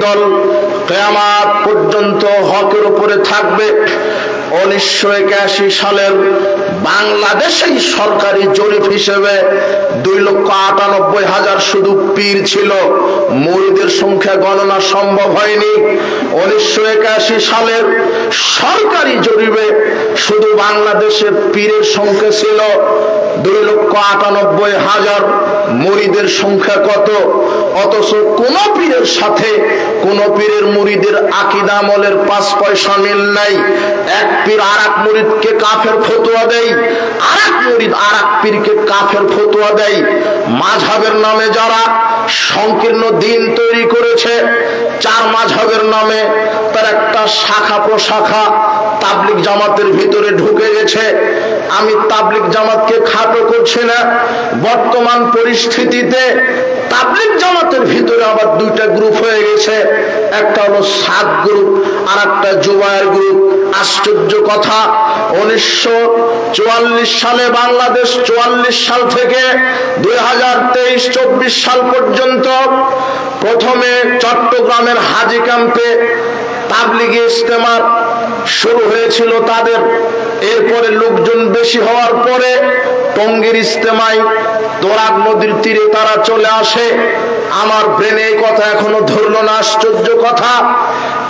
দল কিয়ামত পর্যন্ত হকের উপরে থাকবে। 1981 সালের বাংলাদেশেই সরকারি জরিপ হিসেবে 2,98,000 শুধু পীর ছিল, মুরিদের সংখ্যা গণনা সম্ভব হয়নি। 1981 সালের সরকারি জরিপে শুধু বাংলাদেশের পীরের সংখ্যা ছিল 2,98,000, মুরিদের সংখ্যা কত? অথচ কোন পীরের সাথে কোন পীরের মুরিদের আকীদা আমলের 5 পয়সা মিল নাই। এক পীর আর এক মুরিদকে কাফের ফতোয়া দেয়, আর এক মুরিদ আর এক পীরকে কাফের ফতোয়া দেয়। মাযহাবের নামে যারা সংকীর্ণ দিন তৈরি করেছে, 4 মাযহাবের নামে তার একটা শাখা প্রশাখা তাবলিগ জামাতের ভিতরে ঢুকে গেছে। আমি তাবলিগ জামাতকে খাটো করছি না, বর্তমান পরিস্থিতিতে তাবলিগ জামাতের ভিতরে আবার 2টা গ্রুপ হয়ে গেছে, একটা হলো সাদ গ্রুপ আর একটা জুবায়ের গ্রুপ। আশ্চর্য কথা, 1944 সালে বাংলাদেশ 44 সাল থেকে 2023-24 সাল পর্যন্ত প্রথমে চট্টগ্রামের হাজী ক্যাম্পে তাবলিগে ইজতেমা শুরু হয়েছিল তাদের। এরপরে লোকজন বেশি হওয়ার পরে টঙ্গীর ইজতেমায় তোরাগ নদীর তীরে তারা চলে আসে। আমার ব্রেনে এই কথা এখনো ধরলো না। আশ্চর্য কথা,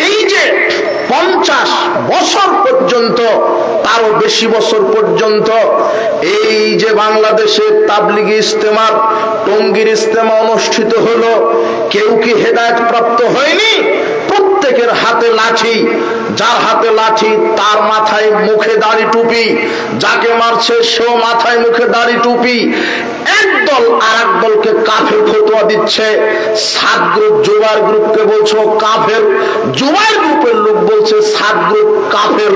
এই যে 50 বছর পর্যন্ত, তারও বেশি বছর পর্যন্ত এই যে বাংলাদেশে তাবলিগি ইজতেমা, টঙ্গীর ইজতেমা অনুষ্ঠিত হলো, কেউ কি হেদায়েত প্রাপ্ত হয়নি? প্রত্যেকের হাতে লাঠি, যার হাতে লাঠি তার মাথায় মুখে দাড়ি টুপি, যাকে মারছে সেও মাথায় মুখে দাড়ি টুপি। একদল আর এক দলকে কাফের ফতোয়া দিচ্ছে। সাদ গ্রুপ জুবায়ের গ্রুপকে বলছো কাফের, জুবায়ের গ্রুপের লোক বলছে সাদ গ্রুপ কাফের।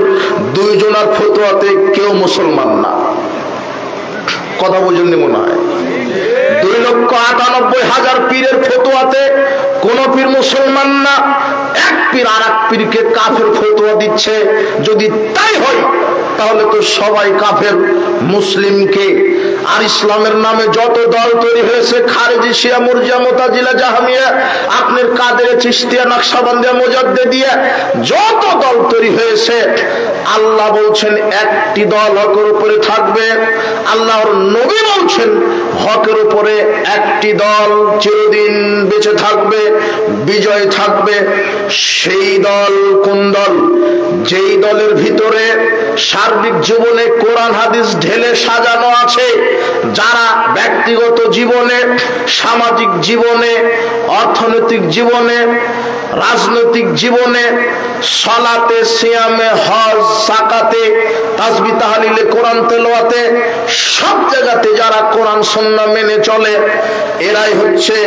2 জনের ফতোয়াতে কেউ মুসলমান না। কথা বুঝেননি মনে হয়? 2,98,000 পীরের ফতোয়াতে কোন পীর মুসলমান না। এক পীর আর এক পীরকে কাফের ফতোয়া দিচ্ছে। যদি তাই হয় তাহলে তো সবাই কাফের। মুসলিমকে আর ইসলামের নামে যত দল তৈরি হয়েছে, খারেজি, শিয়া, মুরজিয়া, মুতাজিলা, জাহমিয়া, আপনার কাদের, চিশতিয়া, নকশবন্দিয়া, মুজাদ্দিদিয়া, যত দল তৈরি হয়েছে, আল্লাহ বলছেন একটি দল হকের উপরে থাকবে। আল্লাহর নবী বলছেন হকের উপরে একটি দল চিরদিন বেঁচে থাকবে, বিজয় থাকবে। সেই দল কোন দল? যেই দলের ভিতরে সার্বিক জীবনে কোরআন হাদিস ঢেলে সাজানো আছে, যারা ব্যক্তিগত জীবনে, সামাজিক জীবনে, অর্থনৈতিক জীবনে, রাজনৈতিক জীবনে, সালাতে, সিয়ামে, হজ, যাকাতে, তাসবিহ, তাহলিলে, কোরআন তেলাওয়াতে, সব জায়গাতে যারা কোরআন সুন্নাহ মেনে চলে, এরাই হচ্ছে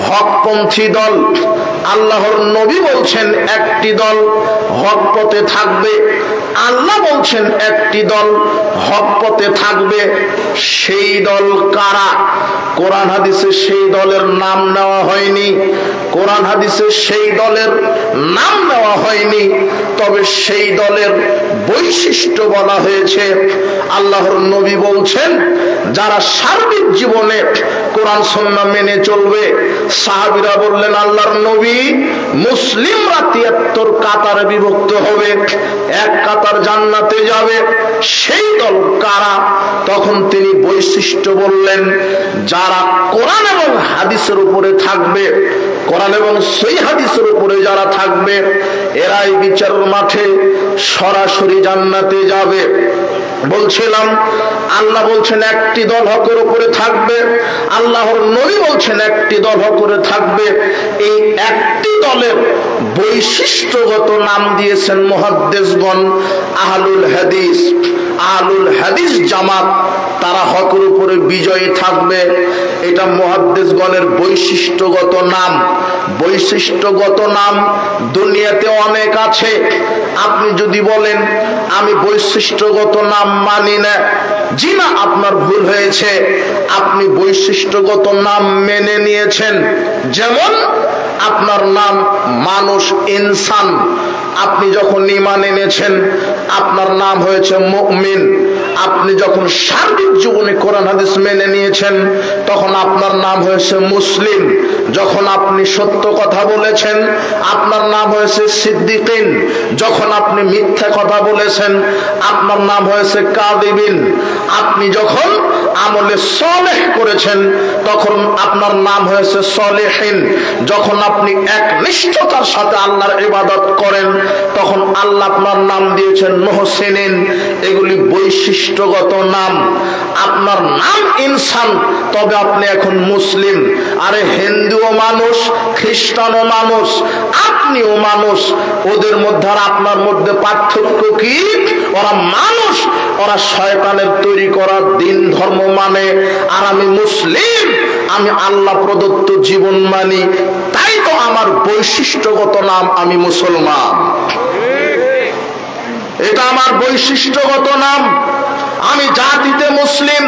হকপন্থী দল। আল্লাহর নবী বলছেন একটি দল হক পথে থাকবে। আল্লাহ বলছেন একটি দল হক পথে থাকবে। সেই দল কারা? কোরআন হাদিসে সেই দলের নাম নেওয়া হয়নি, কোরআন হাদিসে সেই দলের নাম নেওয়া হয়নি, তবে সেই দলের বৈশিষ্ট্য বলা হয়েছে। আল্লাহর নবী বলছেন যারা সার্বিক জীবনে কোরআন সুন্নাহ মেনে চলবে। সাহাবীরা বললেন আল্লাহর নবী, মুসলিমরা 73 কাতারে বিভক্ত হবে, এক কাতার জান্নাতে যাবে। সেই দল কারা? তখন তিনি বৈশিষ্ট্য বললেন, যারা কোরআন এবং হাদিসের উপরে থাকবে, কোরআন এবং সহিহ হাদিসের উপরে যারা থাকবে, এরাই বিচারের মাঠে সরাসরি জান্নাতে যাবে। বলছিলাম আল্লাহ বলছেন একটি দল হকের উপরে থাকবে, আল্লাহর নবী বলছেন একটি দল হকের থাকবে। এই একটি দলের বৈশিষ্ট্যগত নাম দিয়েছেন মুহাদ্দিসগণ আহলুল হাদিস। আহলুল হাদিস জামাত তারা হকের উপরে বিজয়ী থাকবে। এটা মুহাদ্দিসগণের বৈশিষ্ট্যগত নাম। বৈশিষ্ট্যগত নাম দুনিয়াতে অনেক আছে। আপনি যদি বলেন আমি বৈশিষ্ট্যগত নাম মানি না, জি না, আপনার ভুল হয়েছে। আপনি বৈশিষ্ট্যগত নাম মেনে নিয়েছেন। যেমন আপনার নাম মানুষ, ইনসান। আপনি যখন ঈমান এনেছেন আপনার নাম হয়েছে মুমিন। আপনি যখন সার্বিক জীবনে কোরআন হাদিস মেনে নিয়েছেন তখন আপনার নাম হয়েছে মুসলিম। যখন আপনি সত্য কথা বলেছেন আপনার নাম হয়েছে সিদ্দিকিন। যখন আপনি মিথ্যা কথা বলেছেন আপনার নাম হয়েছে কাযিবিন। আপনি যখন আমলে সালেহ করেছেন তখন আপনার নাম হয়েছে সালেহিন। যখন আপনি একনিষ্ঠতার সাথে আল্লাহর ইবাদত করেন তখন আল্লাহ আপনার নাম দিয়েছেন মুহসিনিন। এগুলি বৈশিষ্ট্যগত নাম। আপনার নাম ইনসান, তবে আপনি এখন মুসলিম। আরে হিন্দুও মানুষ, খ্রিস্টানও মানুষ, আপনিও মানুষ। ওদের মধ্যে আর আপনার মধ্যে পার্থক্য কি? ওরা মানুষ, ওরা শয়তানের তৈরি করা দিন ধর্ম মানে, আর আমি মুসলিম, আমি আল্লাহ প্রদত্ত জীবন মানি। তাই তো আমার বৈশিষ্ট্যগত নাম আমি মুসলমান। এটা আমার বৈশিষ্ট্যগত নাম। আমি জাতিতে মুসলিম।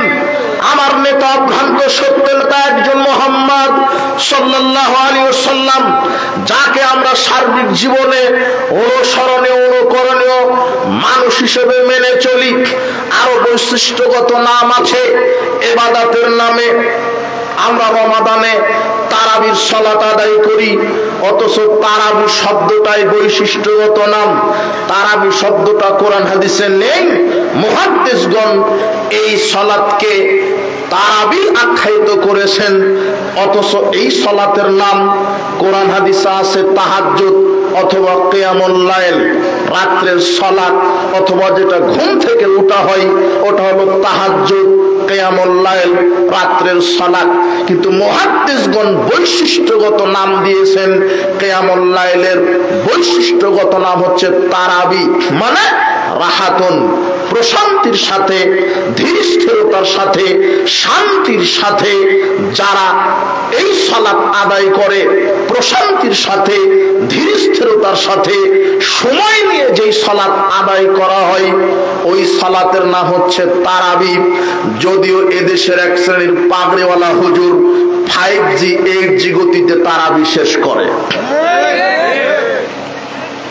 আমার নেতা অভ্রান্ত সত্যের নেতা একজন মুহাম্মদ সাল্লাল্লাহু আলাইহি ওয়াসাল্লাম, যাকে আমরা সার্বিক জীবনে অনুসরণীয় অনুকরণীয় মানুষ হিসেবে মেনে চলি। আরো বৈশিষ্ট্যগত নাম আছে ইবাদতের নামে। আমরা রমাদানে তারাবির সালাত আদায় করি, অথচ তারাবি শব্দটাই বৈশিষ্ট্যগত নাম। তারাবি শব্দটা কোরআন হাদিসে নেই। মুহাদ্দিসগণ এই সালাতকে তারাবি আখ্যায়িত করেছেন, অথচ এই সালাতের নাম কোরআন হাদিসে আছে তাহাজ্জুদ অথবা কিয়ামুল লাইল, রাত্রের সালাত, অথবা যেটা ঘুম থেকে ওঠা হয় ওটা হলো তাহাজ্জুদ, কিয়ামুল লাইল, রাত্রের সালাত। কিন্তু মুহাদ্দিসগণ বৈশিষ্ট্যগত নাম দিয়েছেন। কিয়ামুল লাইলের বৈশিষ্ট্যগত নাম হচ্ছে তারাবি, মানে রাহাতুন, প্রশান্তির সাথে, ধীরস্থিরতার সাথে, শান্তির সাথে যারা এই সালাত আদায় করে, প্রশান্তির সাথে, ধীরস্থিরতার সাথে সময় নিয়ে যেই সালাত আদায় করা হয় ওই সালাতের নাম হচ্ছে তারাবি। যদিও এদেশের এক শ্রেণীর পাগড়িওয়ালা হুজুর 5G 8G গতিতে তারাবি শেষ করে,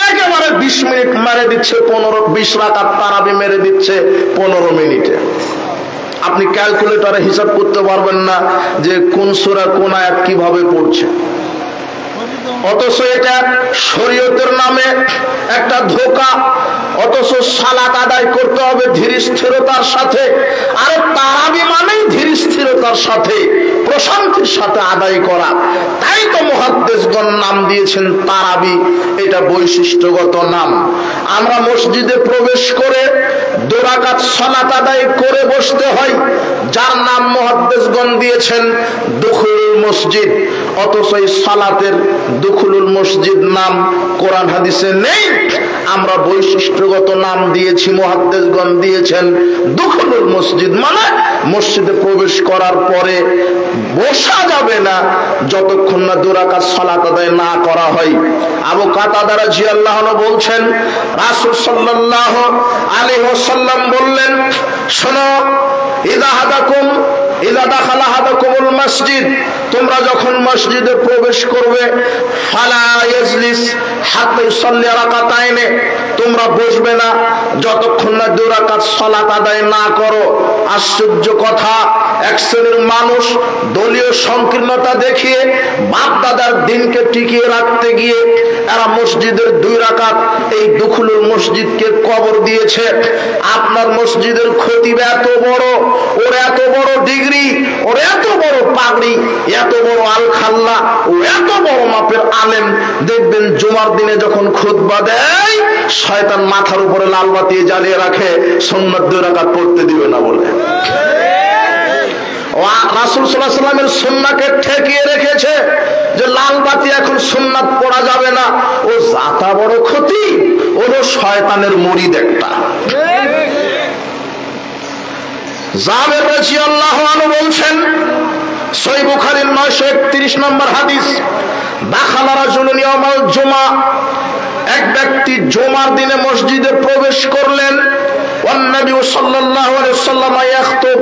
একেবারে 20 মিনিট মেরে দিচ্ছে, 15-20 রাকাত তারাবি মেরে দিচ্ছে 15 মিনিটে। আপনি ক্যালকুলেটরে হিসাব করতে পারবেন না যে কোন সূরা কোন আয়াত কিভাবে পড়ছে। অথচ এটা শরীয়তের নামে একটা ধোঁকা। অথচ সালাত আদায় করতে হবে ধীরস্থিরতার সাথে, আর তারাবি মানেই ধীরস্থিরতার সাথে, প্রশান্তির সাথে আদায় করা। তাই তো মুহাদ্দিসগণ নাম দিয়েছেন তারাবি। এটা বৈশিষ্ট্যগত নাম। আমরা মসজিদে প্রবেশ করে 2 রাকাত সালাত আদায় করে বসতে হয়, যার নাম মুহাদ্দিসগণ দিয়েছেন দুখুলুল মসজিদ। অথচ এই সালাতের দুখুলুল মসজিদ নাম কোরআন হাদিসে নেই। আমরা বৈশিষ্ট্যগত নাম দিয়েছি, মুহাদ্দিসগণ দিয়েছেন দুখুলুল মসজিদ, মানে মসজিদে প্রবেশ করার পরে বসা যাবে না যতক্ষণ না 2 রাকাত সালাত আদায় না করা হয়। আবু কাতাদা রাদিয়াল্লাহু আনহু বলছেন, রাসূল সাল্লাল্লাহু আলাইহি ওয়াসাল্লাম বললেন, শোনো, ইযা দাখালা আহাদুকুমুল মসজিদ, তোমরা যখন মসজিদে প্রবেশ করবে, ফালা ইয়াজলিস হাত্তা ইউসাল্লি রাকাতাইনে, তোমরা বসবে না যতক্ষণ না 2 রাকাত সালাত আদায় না করো। আশ্চর্য কথা, এক শ্রেণীর মানুষ দলীয় সংকীর্ণতা দেখিয়ে বাপ দাদার দিনকে টিকিয়ে রাখতে গিয়ে এরা মসজিদের 2 রাকাত এই দুখুলুল মসজিদকে কবর দিয়েছে। আপনার মসজিদের খতিব এত বড়, ওর এত বড় ডিগ্রি, ওর এত বড় পাগড়ি, এত বড় আলখাল্লা, ও এত বড় মাপের আলেম, দেখবেন জুমার দিনে যখন খুতবা দেয় শয়তান মাথার উপরে লাল বাতি জ্বালিয়ে রাখে, সুন্নাত 2 রাকাত পড়তে দিবে না বলে। রাসূল সাল্লাল্লাহু আলাইহি ওয়াসাল্লামের সুন্নাহকে ঠেকিয়ে রেখেছে যে লাল বাতি এখন সুন্নাত পড়া যাবে না। ও জাতা বড় ক্ষতি, ওর শয়তানের মুরিদ একটা। জাবের রাদিয়াল্লাহু আনহু বলছেন, সহিহ বুখারীর 931 নম্বর হাদিস, দাখালা রাজুলুন ইয়াউমাল জুমআ, এক ব্যক্তি জুমার দিনে মসজিদে প্রবেশ করলেন, ওয়ান নবী সাল্লাল্লাহু আলাইহি ওয়াসাল্লাম ইয়াখতুব,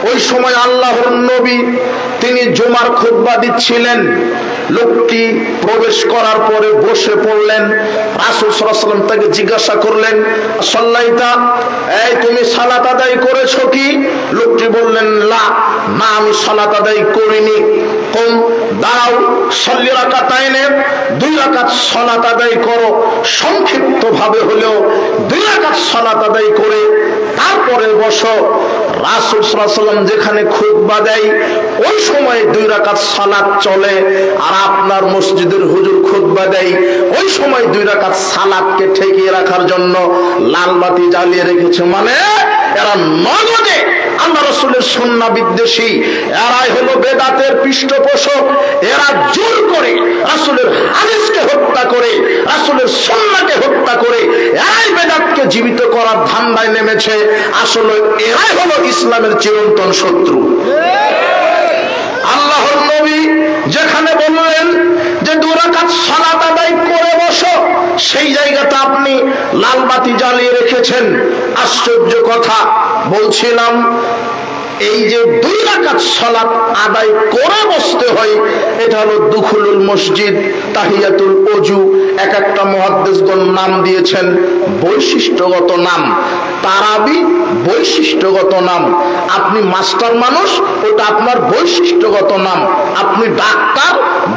ওই সময় আল্লাহর নবী তিনি জুমার খুতবা দিচ্ছিলেন। লোকটি প্রবেশ করার পরে বসে পড়লেন। রাসূল সাল্লাল্লাহু আলাইহি ওয়াসাল্লাম তাকে জিজ্ঞাসা করলেন, সাল্লাইতা, এই তুমি সালাত আদায় করেছো কি? লোকটি বললেন, লা, না আমি সালাত আদায় করিনি। কম, দাঁড়াও, সাল্লি রাকাতাইনে, 2 রাকাত সালাত আদায় করো। সংক্ষিপ্ত ভাবে হলেও 2 রাকাত সালাত আদায় করে তারপরে বসো। রাসূল সাল্লাল্লাহু আলাইহি ওয়াসাল্লাম যেখানে খুতবা দেয় ওই সময় 2 রাকাত সালাত চলে, আর আপনার মসজিদের হুজুর খুতবা দেয় ওই সময় 2 রাকাত সালাতকে ঠেকিয়ে রাখার জন্য লাল বাতি জ্বালিয়ে রেখেছে। মানে এরা নগদে আল্লাহ রাসূলের সুন্নাহ বিদ্বেষী, এরাই হলো বেদাতের পৃষ্ঠপোষক। এরা জোর করে রাসূলের হাদিসকে হত্যা করে, রাসূলের সুন্নাহকে হত্যা করে এরাই বেদাতকে জীবিত করার ধান্দায় নেমেছে। আসলে এরাই হলো ইসলামের চিরন্তন শত্রু। আল্লাহর নবী যেখানে বললেন যে 2 রাকাত সালাত আদায় করে বসো, সেই জায়গাতে আপনি লাল বাতি জ্বালিয়ে রেখেছেন। আশ্চর্য কথা, বলছিলাম এই যে 2 রাকাত সালাত আদায় করে বসতে হয়, এটা হলো দুখুলুল মসজিদ, তাহিয়াতুল ওযু। এক একটা মুহাদ্দিসগণ নাম দিয়েছেন বৈশিষ্ট্যগত নাম। তারাবি বৈশিষ্ট্যগত নাম। আপনি মাস্টার মানুষ, ওটা আপনার বৈশিষ্ট্যগত নাম। আপনি ডাক্তার,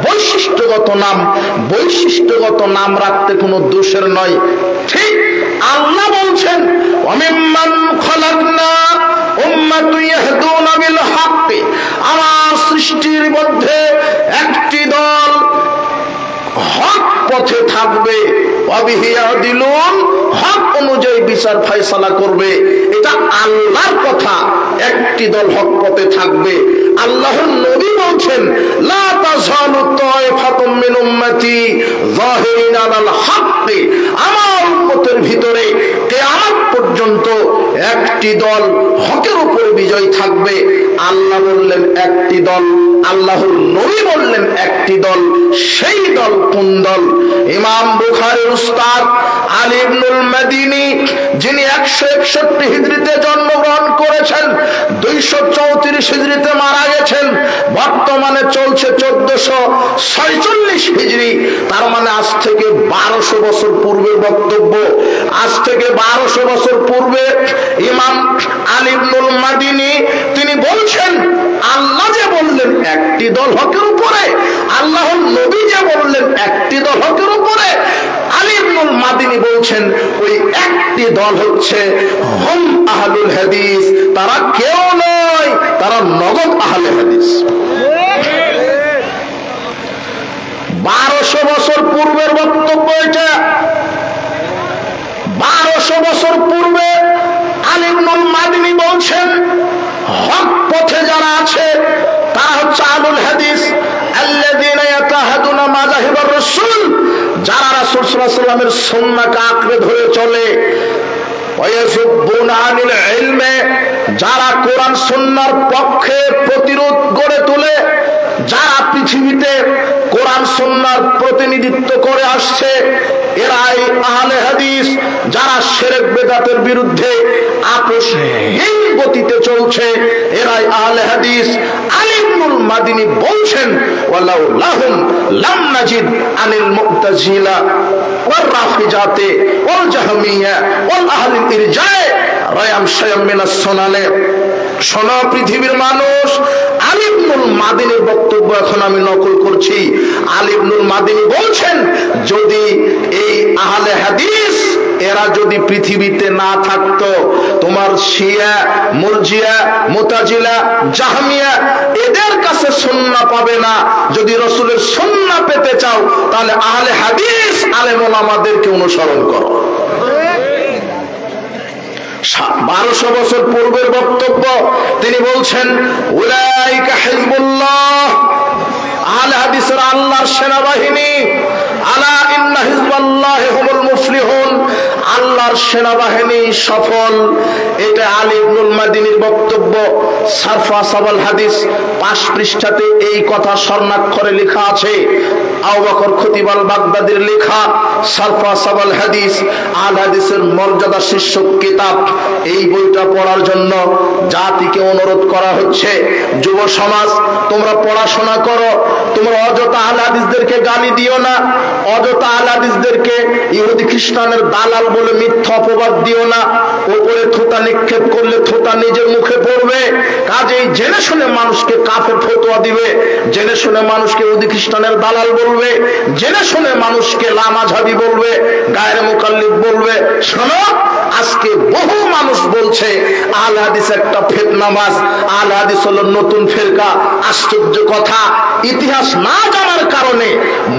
বৈশিষ্ট্যগত নাম। বৈশিষ্ট্যগত নাম রাখতে কোনো দোষের নয়। ঠিক আল্লাহ বলছেন, ওয়ামিম্মান খালাকনা উম্মাতুন ইয়াহদুনা বিল হক, আমার সৃষ্টির মধ্যে একটি দল হক পথে থাকবে, ওয়াবিহি ইয়াদিলুন, হক অনুযায়ী বিচার ফয়সালা করবে। এটা আল্লাহর কথা, একটি দল হক পথে থাকবে। আল্লাহর নবী বলছেন, লা তাযালু তায়ফাতুম মিন উম্মতি যাহিরিনা আলাল হক, আমার উম্মতের ভিতরে কিয়ামত পর্যন্ত একটি দল হকের উপরে বিজয় থাকবে। আল্লাহ বললেন একটি দল, আল্লাহর নবী বললেন একটি দল। সেই দল কোন দল? ইমাম বুখারীর উস্তাদ আলী ইবনুল মাদিনী, যিনি 161 হিজরিতে জন্মগ্রহণ করেছেন, 234 হিজরিতে মারা গেছেন, বর্তমানে চলছে 1446 হিজরি। তার মানে আজ থেকে 1200 বছর পূর্বের বক্তব্য। আজ থেকে 1200 বছর পূর্বে ইমাম আলী ইবনুল মাদিনী তিনি বলছেন, আল্লাহ যে বললেন একটি দল হকের উপরে, আল্লাহর নবী যে বললেন একটি দল হকের উপরে, আলী ইবনুল মাদিনী বলছেন ওই একটি দল হচ্ছে হুম আহলুল হাদিস। তারা কেউ নয়, তারা নগদ আহলে হাদিস। 1200 বছর পূর্বের বক্তব্য এটা। 1200 বছর পূর্বে আলী ইবনুল মাদিনী বলছেন হক পথে যারা আছে তারা হচ্ছে আহলুল হাদিস, আল্লাযীনা ইয়াতাহাদুনা মাযাহিবার রাসূল, যারা রাসূল সাল্লাল্লাহু আলাইহি ওয়াসাল্লামের সুন্নাহকে আঁকড়ে ধরে চলে। ওয়ায়াসুবুনা আনিল ইলমে, যারা কোরআন সুন্নাহর পক্ষে প্রতিরোধ গড়ে তোলে, যারা পৃথিবীতে কোরআন সুন্নাহর প্রতিনিধিত্ব করে আসছে, এরাই আহলে হাদিস। যারা শিরক বেদাতের বিরুদ্ধে আপোষহীন গতিতে চলছে, এরাই আহলে হাদিস। আলী ইবনুল মাদিনী বলছেন, ওয়ালাউ লাহুম লাম নাজিদ আনিল মুতাজিলা ওয়ার রাফিজাতে ওয়াল জাহমিয়া ওয়াল আহলিল ইরজায়ে রায়াম শায়াম মিনাস সুনানে। শোনো পৃথিবীর মানুষ, আলী ইবনুল মাদিনীর বক্তব্য এখন আমি নকল করছি। আলী ইবনুল মাদিনী বলছেন, যদি এই আহলে হাদিস এরা যদি পৃথিবীতে না থাকতো, তোমার শিয়া, মুরজিয়া, মুতাজিলা, জাহমিয়া এদের কাছে সুন্নাহ পাবে না। যদি রাসূলের সুন্নাহ পেতে চাও তাহলে আহলে হাদিস আলেম ওলামাদেরকে অনুসরণ করো। 1200 বছর পূর্বের বক্তব্য। তিনি বলছেন, উলাইকা হিজবুল্লাহ, আহলে হাদিসের আল্লাহর সেনাবাহিনী। আলা ইন্না হিজবাল্লাহি হুমুল মুফলিহুন, আল্লাহর সেনাবাহিনী সফল। এটা আলী ইবনুল মাদিনীর বক্তব্য। সারফা সাবাল হাদিস 5 পৃষ্ঠাতে এই কথা স্বর্ণাক্ষরে লেখা আছে। আবু বকর খতিব আল বাগদাদির লেখা সালফাসাব আল হাদিস, আল হাদিসের মর্যাদা শীর্ষক কিতাব, এই বইটা পড়ার জন্য জাতিকে অনুরোধ করা হচ্ছে। যুব সমাজ, তোমরা পড়াশোনা করো, তোমরা অযথা আল হাদিসদেরকে গালি দিও না, অযথা আল হাদিসদেরকে ইহুদি খ্রিস্টানের দালাল বলে মিথ্যা অপবাদ দিও না। ওপরে থোঁতা নিক্ষেপ করলে থোঁতা নিজের মুখে পড়বে। কাজেই জেনে শুনে মানুষকে কাফের ফতোয়া দিবে, জেনে শুনে মানুষকে ইহুদি খ্রিস্টানের দালাল বলবে, জেনে শুনে মানুষকে লামাঝাবি বলবে, গায়ের মুকাল্লিদ বলবে। শোনো, আজকে বহু মানুষ বলছে আল হাদিস একটা ফিতনাবাজ, আল হাদিস হলো নতুন ফিরকা। আশ্চর্য কথা, ইতিহাস না জানার কারণে,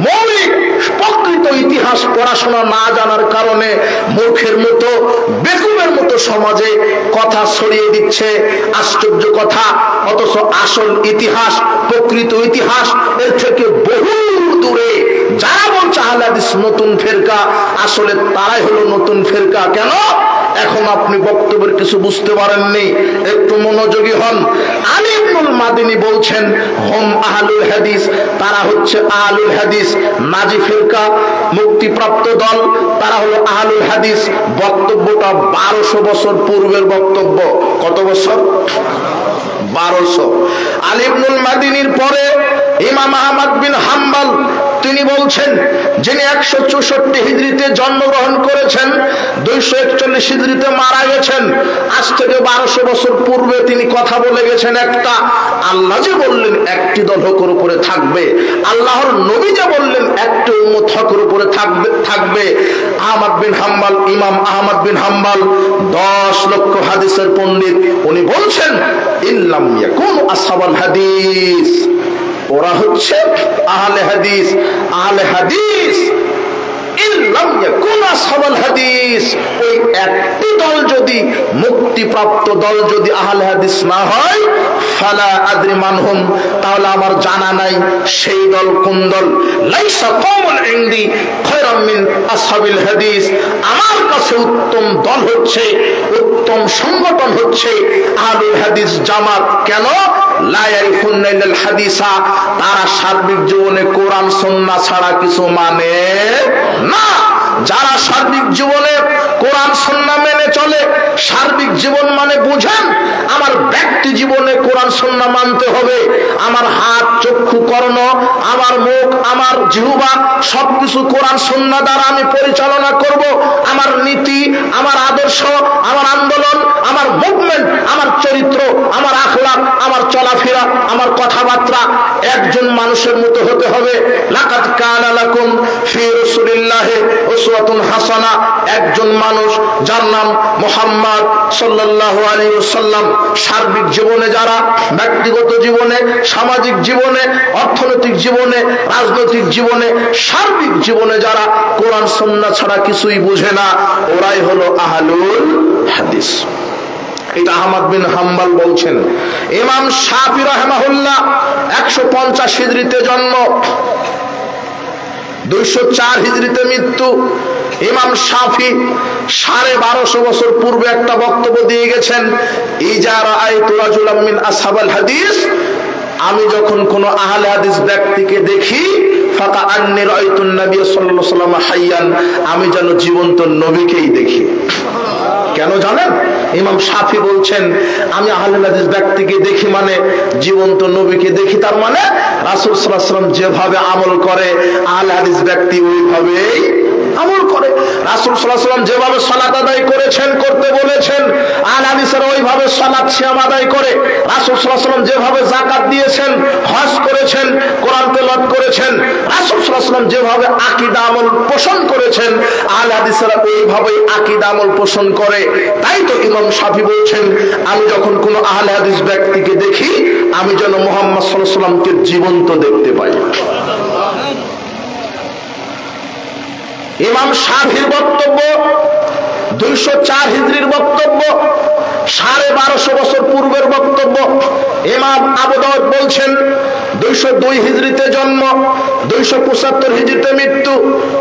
মৌলিক প্রকৃত ইতিহাস পড়াশোনা না জানার কারণে মূর্খের মতো, বেকুবের মতো সমাজে কথা ছড়িয়ে দিচ্ছে। আশ্চর্য কথা, অথচ আসল ইতিহাস, প্রকৃত ইতিহাস এর থেকে বহু দূরে। যারা বলছে আহলে হাদিস নতুন ফিরকা, আসলে তারাই হলো নতুন ফিরকা। কেন? এখন আপনি বক্তব্যের কিছু বুঝতে পারেননি, একটু মনোযোগী হন। আলী ইবনুল মাদিনী বলছেন হুম আহলুল হাদিস, তারা হচ্ছে আহলুল হাদিস। নাজি ফিরকা, মুক্তিপ্রাপ্ত দল, তারা হলো আহলুল হাদিস। বক্তব্যটা 1200 বছর পূর্বের বক্তব্য। কত বছর? 1200। আলী ইবনুল মাদিনীর পরে ইমাম আহমদ বিন হাম্বল, তিনি বলছেন, যিনি 164 হিজরিতে জন্মগ্রহণ করেছেন, 241 হিজরিতে মারা গেছেন। আজ থেকে 1200 বছর পূর্বে তিনি কথা বলে গেছেন একটা। আল্লাহ যে বললেন একটি দল হকের উপরে থাকবে, আল্লাহর নবী যে বললেন একটি উম্মত হকের উপরে থাকবে। আহমদ বিন হাম্বল, ইমাম আহমদ বিন হাম্বল 10 লক্ষ হাদিসের পণ্ডিত, উনি বলছেন ইল্লাম ইয়াকুনু আসহাবুল হাদিস, ওরা হচ্ছে আহলে হাদিস। আহলে হাদিস ইল্লাম ইয়াকুন আসহাবুল হাদিস, ওই একটি দল যদি, মুক্তিপ্রাপ্ত দল যদি আহলে হাদিস না হয়, ফালা আদরি মানহুম, তাহলে আমার জানা নাই সেই দল কোন দল। লাইসা কওমুন ইনদি খায়রাম মিন আসহাবিল হাদিস, আমার কাছে উত্তম দল হচ্ছে, উত্তম সংগঠন হচ্ছে আহলুল হাদিস জামাত। কেন? লা ইয়ারিফুনা ইল্লাল হাদিসা, তারা সার্বিক জীবনে কোরআন সুন্নাহ ছাড়া কিছু মানে না। যারা সার্বিক জীবনে কোরআন সুন্নাহ মেনে চলে, সার্বিক জীবন মানে বুঝেন, আমার ব্যক্তি জীবনে কোরআন সুন্নাহ মানতে হবে। আমার হাত, চক্ষু, কর্ণ, আমার মুখ, আমার জিহ্বা সবকিছু কোরআন সুন্নাহ দ্বারা আমি পরিচালনা করব। আমার নীতি, আমার আদর্শ, আমার আন্দোলন, আমার মুভমেন্ট, আমার চরিত্র, আমার আখলাক, আমার চলাফেরা, আমার কথাবার্তা একজন মানুষের মতো হতে হবে। লাকাদ কানা লাকুম ফি রাসূলিল্লাহি উসওয়াতুন হাসানা, একজন মানুষ যার নাম মুহাম্মদ সাল্লাল্লাহু আলাইহি ওয়াসাল্লাম। সার্বিক জীবনে যারা, ব্যক্তিগত জীবনে, সামাজিক জীবনে, অর্থনৈতিক জীবনে, রাজনৈতিক জীবনে, সার্বিক জীবনে যারা কোরআন সুন্নাহ ছাড়া কিছুই বুঝে না, ওরাই হলো আহলুল হাদিস। এটা আহমদ বিন হাম্বল বলছেন। ইমাম শাফি রাহিমাহুল্লাহ 150 হিজরিতে জন্ম, 204 হিজরিতে মৃত্যু। ইমাম শাফি 1250 বছর পূর্বে একটা বক্তব্য দিয়ে গেছেন, ইজা রাআইতু রাজুলাম মিন আসহাবিল হাদিস, আমি যখন কোন আহলে হাদিস ব্যক্তিকে দেখি, ফাকা আন্নী রাআইতুন নবী সাল্লাল্লাহু আলাইহি ওয়াসাল্লাম হাইয়ান, আমি যেন জীবন্ত নবীকেই দেখি। কেন জানেন? ইমাম শাফি বলছেন, আমি আহলে হাদিস ব্যক্তিকে দেখি মানে জীবন্ত নবীকে দেখি। তার মানে রাসূল সাল্লাল্লাহু আলাইহি ওয়াসাল্লাম যেভাবে আমল করে, আহলে হাদিস ব্যক্তি ওইভাবেই আমল করে। রাসূল সাল্লাল্লাহু আলাইহি ওয়াসাল্লাম যেভাবে সালাত আদায় করেছেন, করতে বলেছেন, আহলে হাদিসেরা ওইভাবে সালাত সিয়াম আদায় করে। রাসূল সাল্লাল্লাহু আলাইহি ওয়াসাল্লাম যেভাবে যাকাত দিয়েছেন, হজ করেছেন, কোরআন তেলাওয়াত করেছেন, রাসূল সাল্লাল্লাহু আলাইহি ওয়াসাল্লাম যেভাবে আকীদা আমল পোষণ করেছেন, আহলে হাদিসেরা ওইভাবেই আকীদা আমল পোষণ করে। তাই তো ইমাম শাফি বলছেন, আমি যখন কোন আহলে হাদিস ব্যক্তিকে দেখি, আমি যেন মুহাম্মদ সাল্লাল্লাহু আলাইহি ওয়াসাল্লামকে জীবন্ত দেখতে পাই। ইমাম শাফির বক্তব্য 204 হিজরির বক্তব্য, 1250 বছর পূর্বের বক্তব্য। ইমাম আবু দাউদ বলছেন 202 হিজরিতে জন্ম, 275 হিজরিতে মৃত্যু,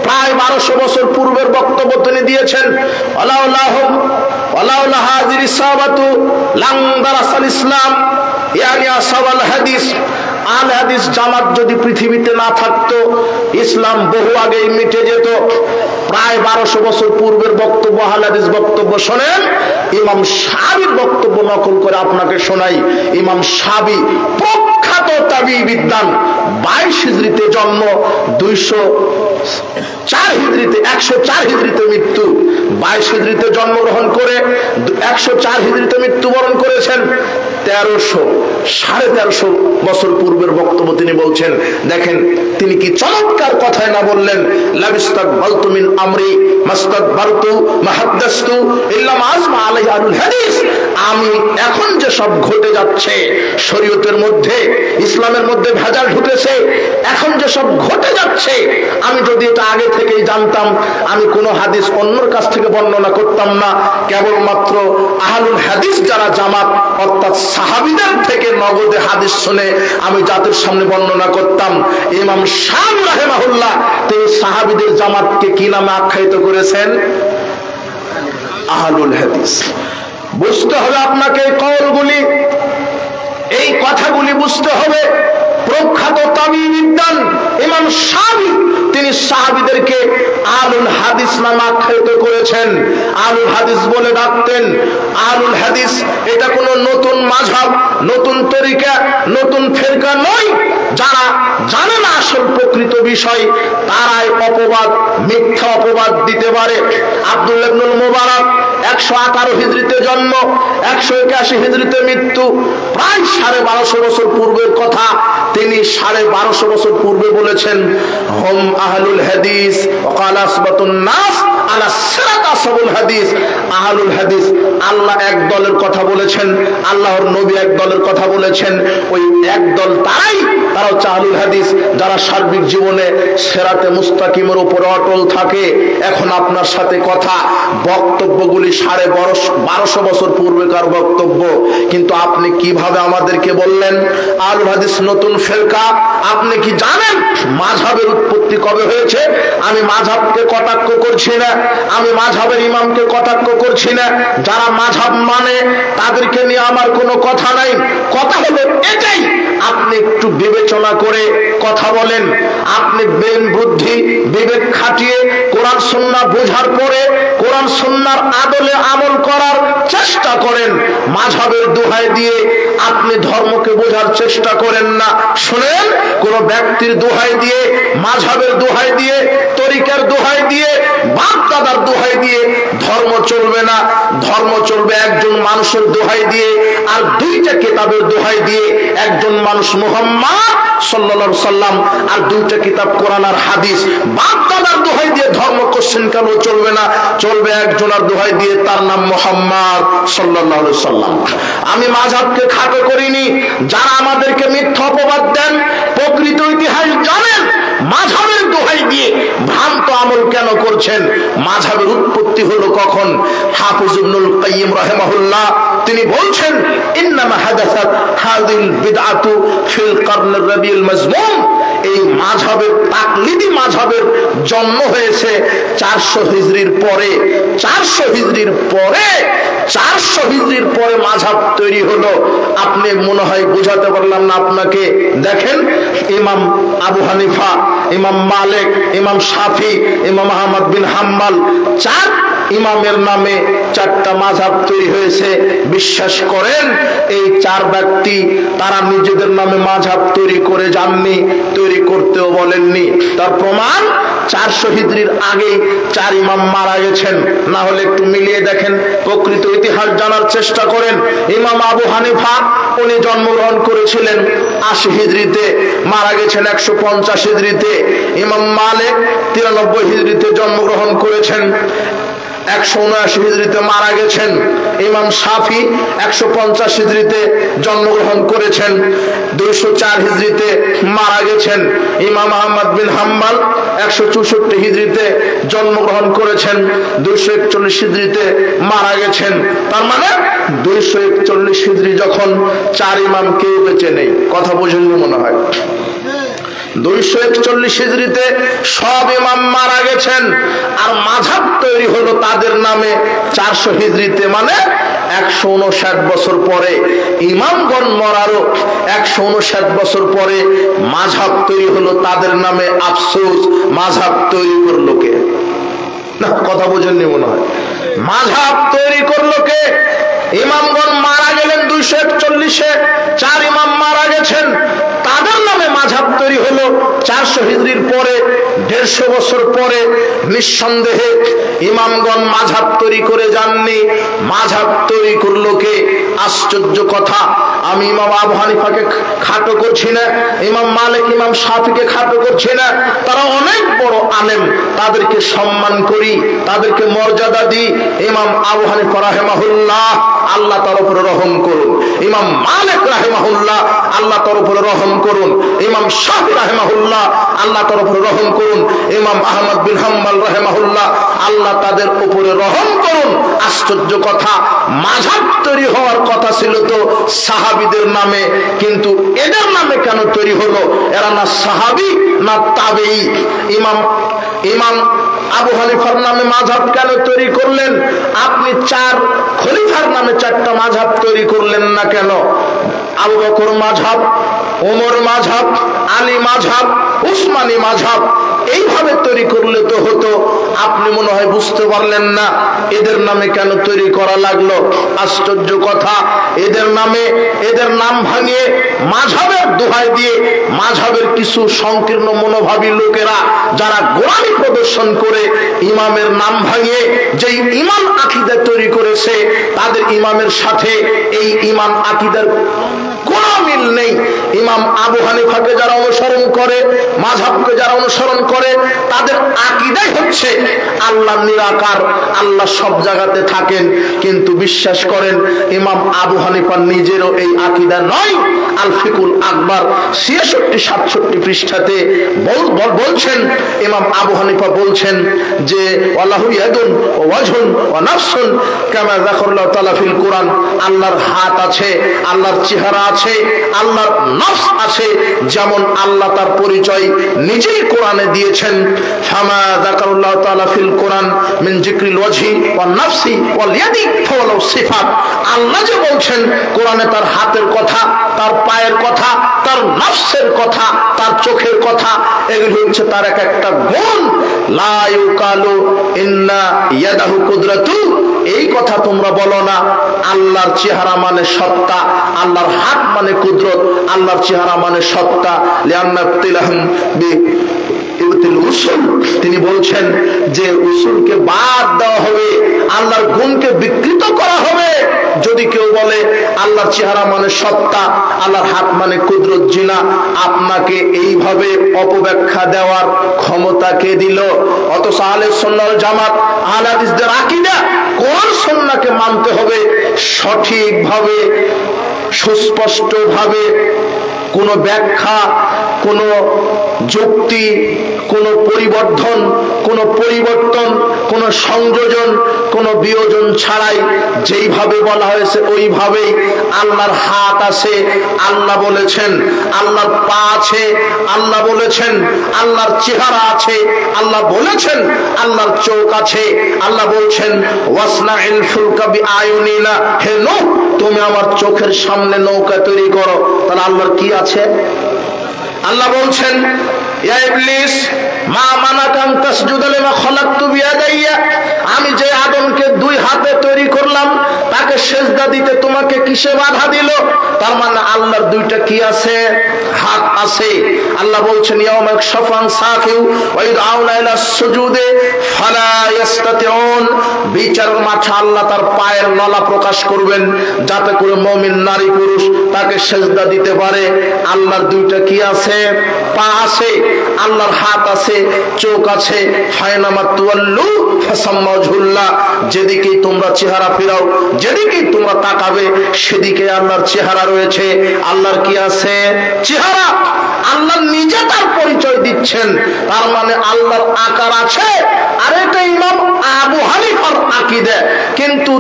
প্রায় 1200 বছর পূর্বের বক্তব্য তিনি দিয়েছেন। আলাউলাহুম ওয়ালাউলা হাযির ইসাবাতু লাং দারাসাল ইসলাম, ইয়ানি আসহাবুল হাদিস, আল হাদিস জামাত যদি পৃথিবীতে না থাকতো, ইসলাম বহু আগেই মিটে যেত। প্রায় 1200 বছর পূর্বের বক্তব্য, আল হাদিস বক্তব্য শোনেন। ইমাম শাফির বক্তব্য নকল করে আপনাকে শোনাই। ইমাম শাফি প্রখ্যাত তাবিঈ বিদ্বান, 22 হিজরিতে জন্ম, 204 হিজরিতে 104 হিজরিতে মৃত্যু। 22 হিজরিতে জন্মগ্রহণ করে 104 হিজরিতে মৃত্যুবরণ করেছেন। 1350 বছর পূর্বের বক্তব্য তিনি বলছেন। দেখেন তিনি কি চমৎকার কথায় না বললেন, লাবিস্তাকবালতু মিন আমরি মাস্তাকবারতু মাহাদ্দাসতু ইল্লা মা আজমা আলাইহি আহলুল হাদিস। আমি এখন যে সব ঘটে যাচ্ছে, শরীয়তের মধ্যে, ইসলামের মধ্যে ভেজাল ঢুকেছে, এখন যে সব ঘটে যাচ্ছে, আমি যদি এটা আগে থেকেই জানতাম, আমি কোনো হাদিস অন্যর কাছ থেকে বর্ণনা করতাম না। কেবলমাত্র আহলুল হাদিস যারা জামাত, অর্থাৎ সাহাবীদের থেকে নগদে হাদিস শুনে আমি যাদের সামনে বর্ণনা করতাম। ইমাম শাফি রাহিমাহুল্লাহ তিনি সাহাবীদের জামাতকে কি নামে আখ্যায়িত করেছেন? আহলুল হাদিস। বুঝতে হবে আপনাকে এই কওলগুলি, এই কথাগুলি বুঝতে হবে। প্রখ্যাত তাবিঈ বিদ্বান ইমাম শাফি তিনি সাহাবীদেরকে আহলুল হাদিস নামে আখ্যায়িত করেছেন, আহলুল হাদিস বলে ডাকতেন। আহলুল হাদিস এটা কোনো নতুন মাযহাব, নতুন তরিকা, নতুন ফিরকা নয়। যারা জানে না আসল প্রকৃত বিষয়, তারাই অপবাদ, মিথ্যা অপবাদ দিতে পারে। আব্দুল্লাহ ইবনুল মুবারক 118 হিজরিতে জন্ম, 181 হিজরিতে মৃত্যু। প্রায় 1250 বছর পূর্বের কথা তিনি 1250 বছর পূর্বে বলেছেন, হুম আহলুল হাদিস ওয়া ক্বালা আসবাতুন নাস আলা সিরাত আসহাবুল হাদিস। আহলুল হাদিস আল্লাহ এক দলের কথা বলেছেন, আল্লাহর নবী এক দলের কথা বলেছেন। ওই এক দল তারা হচ্ছে আহলুল হাদিস, যারা সার্বিক জীবনে সিরাতে মুস্তাকিমের উপরে অটল থাকে। এখন আপনার সাথে কথা, বক্তব্যগুলি 1250 বছর পূর্বেকার বক্তব্য, কিন্তু আপনি কিভাবে আমাদেরকে বললেন আহলুল হাদিস নতুন ফিরকা? আপনি কি জানেন মাযহাবের উৎপত্তি কবে হয়েছে? আমি মাযহাবকে কটাক্ষ করছি না, আমি মাযহাবের ইমামকে কটাক্ষ করছি না। যারা মাযহাব মানে তাদেরকে নিয়ে আমার কোনো কথা নাই। কথা হলো এটাই, আপনি একটু বিবেচনা করে কথা বলেন। আপনি বুদ্ধি বিবেক খাটিয়ে কোরআন সুন্নাহ বোঝার পরে কোরআন সুন্নাহর আদলে আমল করার চেষ্টা করেন। মাযহাবের দোহাই দিয়ে আপনি ধর্মকে বোঝার চেষ্টা করেন না। শুনেন, কোন ব্যক্তির দোহাই দিয়ে, মাযহাবের দোহাই দিয়ে, তরিকার দোহাই দিয়ে, বাপ দাদার দোহাই দিয়ে ধর্ম চলবে না। ধর্ম চলবে একজন মানুষের দোহাই দিয়ে, আর দুইটা কিতাবের দোহাই দিয়ে। একজন মানুষ মুহাম্মদ সাল্লাল্লাহু আলাইহি সাল্লাম, আর দুইটা কিতাব কোরআন আর হাদিস। বাপ দাদার দোহাই দিয়ে ধর্ম কোশ্চেন কেন চলবে না? চলবে একজনের দোহাই দিয়ে, তার নাম মুহাম্মদ সাল্লাল্লাহু আলাইহি সাল্লাম। আমি মাযহাবকে খাটো করিনি। যারা আমাদেরকে মিথ্যা অপবাদ দেন, প্রকৃত ইতিহাস জানেন, মাযহাবের দোহাই দিয়ে ভ্রান্ত আমল কেন করছেন? মাযহাবের উৎপত্তি হলো কখন? হাফিজ ইবনুল কাইয়্যিম রাহিমাহুল্লাহ তিনি বলছেন, ইন্নামা হাদাসাত হাযিল বিদআতু ফিল কারনির রাবিউল মাজমুম। এই মাযহাবের, তাকলিদি মাযহাবের জন্ম হয়েছে 400 হিজরির পরে। 400 হিজরির পরে, 400 হিজরির পরে মাযহাব তৈরি হলো। আপনি মনে হয় বোঝাতে পারলাম না আপনাকে। দেখেন, ইমাম আবু হানিফা, ইমাম মালিক, ইমাম শাফি, ইমাম আহমদ বিন হাম্বল, 4 ইমামের নামে 4টা মাযহাব তৈরি হয়েছে। বিশ্বাস করেন, এই 4 ব্যক্তি তারা নিজেদের নামে মাযহাব তৈরি করে যাননি, তৈরি করতেও বলেননি। তার প্রমাণ 400 হিজরির আগে 4 ইমাম মারা গেছেন। না হলে একটু মিলিয়ে দেখেন, প্রকৃত ইতিহাস জানার চেষ্টা করেন। ইমাম আবু হানিফা উনি জন্মগ্রহণ করেছিলেন 80 হিজরিতে, মারা গেছেন 150 হিজরিতে। ইমাম মালিক 93 হিজরিতে জন্মগ্রহণ করেছেন, 179 হিজরিতে মারা গেছেন। ইমাম শাফি 150 হিজরিতে জন্মগ্রহণ করেছেন, 204 হিজরিতে মারা গেছেন। ইমাম আহমদ বিন হাম্বল 164 হিজরিতে জন্মগ্রহণ করেছেন, 241 হিজরিতে মারা গেছেন। তার মানে 241 হিজরি যখন 4 ইমাম কেউ বেঁচে নেই। কথা বুঝেননি মনে হয়। 241 হিজরিতে সব ইমাম মারা গেছেন, আর মাযহাব তৈরি হলো তাদের নামে 400 হিজরিতে, মানে 159 বছর পরে, ইমামগণ মরারও 159 বছর পরে মাযহাব তৈরি হলো, তাদের নামে আফসোস। মাযহাব তৈরি করলো কে? না, কথা বোঝেননি মনে হয়। মাযহাব তৈরি করলো কে? ইমামগণ মারা গেলেন 241-এ, 4 ইমাম মারা গেছেন, তাদের নামে মাযহাব তৈরি হলো 400 হিজরির পরে, 150 বছর পরে। নিঃসন্দেহে ইমামগণ মাযহাব তৈরি করে যাননি, মাযহাব তৈরি করলো কে? আশ্চর্য কথা, আমি ইমাম আবু হানিফাকে খাটো করছি না, ইমাম মালিক, ইমাম শাফিকে খাটো করছি না, তারা অনেক বড় আলেম, তাদেরকে সম্মান করি, তাদেরকে মর্যাদা দিই। ইমাম আবু হানিফা রাহিমাহুল্লাহ, আল্লাহ তার উপরে রহম করুন। ইমাম মালিক রাহিমাহুল্লাহ, আল্লাহ তার উপরে রহম করুন। ইমাম শাফি রাহিমাহুল্লাহ, আল্লাহ তার উপরে রহম করুন। ইমাম আহমদ বিন হাম্বল রাহিমাহুল্লাহ, আল্লাহ তাদের উপরে রহম করুন। আশ্চর্য কথা, মাযহাব তৈরি হওয়ার কথা ছিল তো সাহাবীদের নামে, কিন্তু এদের নামে কেন তৈরি হলো? এরা না সাহাবী না তাবেঈ। ইমাম আবু হানিফার নামে মাযহাব কেন তৈরি করলেন? আপনি 4 খলিফার নামে 4টা মাযহাব তৈরি করলেন না কেন? আবু বকর মাযহাব, ওমর মাযহাব, আলী মাযহাব, উসমানী মাযহাব, এইভাবে তৈরি করলে তো হতো। আপনি মনে হয় বুঝতে পারলেন না এদের নামে কেন তৈরি করা লাগলো। আশ্চর্য কথা, এদের নাম ভাঙিয়ে মাযহাবের দোহাই দিয়ে মাযহাবের কিছু সংকীর্ণ মনোভাবী লোকেরা যারা গোলামি প্রদর্শন করে ইমামের নাম ভাঙিয়ে যেই ইমাম আকীদা তৈরি করেছে, তাদের ইমামের সাথে এই ইমাম আকীদার কোনো মিল নেই। ইমাম আবু হানিফাকে যারা অনুসরণ করে, মাযহাবকে যারা অনুসরণ করে, তাদের আকীদাই হচ্ছে আল্লাহ নিরাকার, আল্লাহ সব জায়গাতে থাকেন। কিন্তু বিশ্বাস করেন ইমাম আবু হানিফা নিজেরও এই আকীদা নয়। আল ফিকুল আকবার 66-67 পৃষ্ঠাতে বলছেন, ইমাম আবু হানিফা বলছেন যে ওয়ালাহু ইয়াদুন ওয়া ওয়াজহুন ওয়া নাফসুন কামা যাকারাল্লাহু তাআলা ফিল কুরআন, আল্লাহর হাত আছে, আল্লাহর চেহারা আছে, আল্লাহর নফস আছে, যেমন আল্লাহ তার পরিচয় নিজেই কোরআনে দিয়েছেন। ফামা যাকারাল্লাহু তাআলা ফিল কুরআন মিন যিকরিল ওয়াজহি ওয়ান নাফসি ওয়াল ইয়াদি ফাওয়ালাউ সিফাত, আল্লাহ যে বলছেন কোরআনে তার হাতের কথা, তার পায়ের কথা, তার নফসের কথা, তার চোখের কথা, এগুলো হচ্ছে তার এক একটা গুণ। লা ইউকালু ইন্না ইয়াদাহু কুদরাতু, এই কথা তোমরা বলো না আল্লাহর চেহারা মানে সত্তা, আল্লাহর হাত মানে কুদরত, আল্লাহর চেহারা মানে সত্তা। লিআন্না তিলাহম বি ইবতিল উসুল, তিনি বলছেন যে উসুলকে বাদ দেওয়া হবে, আল্লাহর গুণকে বিকৃত করা হবে যদি কেউ বলে আল্লাহর চেহারা মানে সত্তা, আল্লাহর হাত মানে কুদরত। জিনা আপনাকে এইভাবে অপব্যাখ্যা দেওয়ার ক্ষমতা কে দিল? অথচ আহলে সুন্নাহ ওয়াল জামাত, আহলে হাদিসদের আকীদা কোরআন সুন্নাহকে মানতে হবে সঠিকভাবে, সুস্পষ্টভাবে। কোন ব্যাখ্যা, কোন যুক্তি, কোন পরিবর্ধন, কোন পরিবর্তন, কোন সংযোজন, কোন বিয়োজন ছাড়াই যেইভাবে বলা হয়েছে ওইভাবেই। আল্লাহর হাত আছে, আল্লাহ বলেছেন, আল্লাহর পা আছে, আল্লাহ বলেছেন, আল্লাহর চেহারা আছে, আল্লাহ বলেছেন, আল্লাহর চোখ আছে, আল্লাহ বলছেন ওয়াসনাইল ফুলকা বিআয়ুনিনা, হে নূহ তুমি আমার চোখের সামনে নৌকা তৈরি করো। তাহলে আল্লাহর কি আছে? আল্লাহ বলছেন ইয়া ইবলিস মা মানাকা আন তাসজুদা লিমা খালাকতু বিয়াদাইয়া, আমি যে আদমকে 2 হাতে তৈরি করলাম তাকে সেজদা দিতে তোমাকে কিসে বাধা দিল? তার মানে আল্লাহর 2টা কি আছে? হাত আছে। আল্লাহ বলছেন ইয়াউমা ইয়াকশাফান সাকিউ ওয়া ইদআউনা ইলা সুজুদে ফালা ইস্তাতিউন, বিচারের মাঠে আল্লাহ তার পায়ের নলা প্রকাশ করবেন যাতে করে মুমিন নারী পুরুষ তাকে সেজদা দিতে পারে। আল্লাহর 2টা কি আছে? পা আছে, আল্লাহর হাত আছে, চোখ আছে। ফায়নামা তুওয়াল্লু ফাসাম্মা ওয়াজহুল্লাহ, যেদিকেই তোমরা চেহারা ফেরাও, যেদিকেই তোমরা তাকাবে সেদিকে আল্লাহর চেহারা রয়েছে। আল্লাহর কি আছে? চেহারা। আল্লাহ নিজে তার পরিচয় দিচ্ছেন, তার মানে আল্লাহর আকার আছে। আর এটা ইমাম আবু হানিফার আকীদা, কিন্তু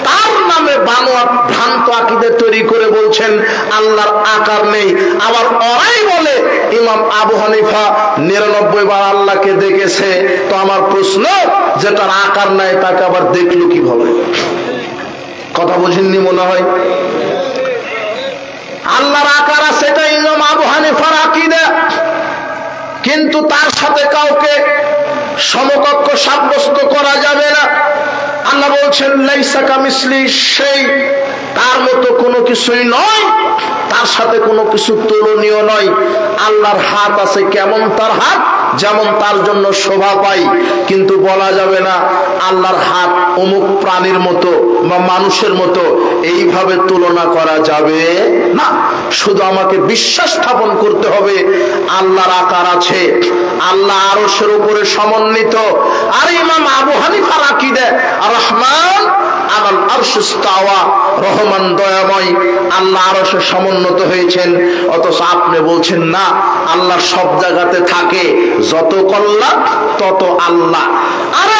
তার নামে বানোয়াট ভ্রান্ত আকীদা তৈরি করে বলছেন আল্লাহর আকার নেই। আবার ওরাই বলে ইমাম আবু হানিফা 99 বার আল্লাহকে দেখেছে। তো আমার প্রশ্ন, যেটার আকার নাই তাকে আবার দেখলো কিভাবে? কথা বোঝেননি মনে হয়। আল্লাহর আকার আছে, এটা ইমাম আবু হানিফার আকীদা, কিন্তু তার সাথে কাউকে সমকক্ষ সাব্যস্ত করা যাবে না। আল্লাহ বলছেন লাইসা কামিসলি সেই, তার মতো কোনো কিছুই নয়, তার সাথে কোনো কিছু তুলনীয় নয়। আল্লাহর হাত আছে, কেমন তার হাত, যেমন তার জন্য শোভা পাই, কিন্তু বলা যাবে না আল্লাহর হাত অমুক প্রাণীর মতো বা মানুষের মতো, এইভাবে তুলনা করা যাবে না। শুধু আমাকে বিশ্বাস স্থাপন করতে হবে আল্লাহর আকার আছে, আল্লাহ আরশের উপরে সমন্বিত। আর ইমাম আবু হানিফার আকীদা আর রহমান আলাল আরশ ইস্তাওয়া, রহমান দয়াময়, আল্লাহ আরশে সমুন্নত হয়েছেন। অথচ আপনি বলছেন না, আল্লাহ সব জায়গাতে থাকে, যত কল্যাণ তত আল্লাহ। আরে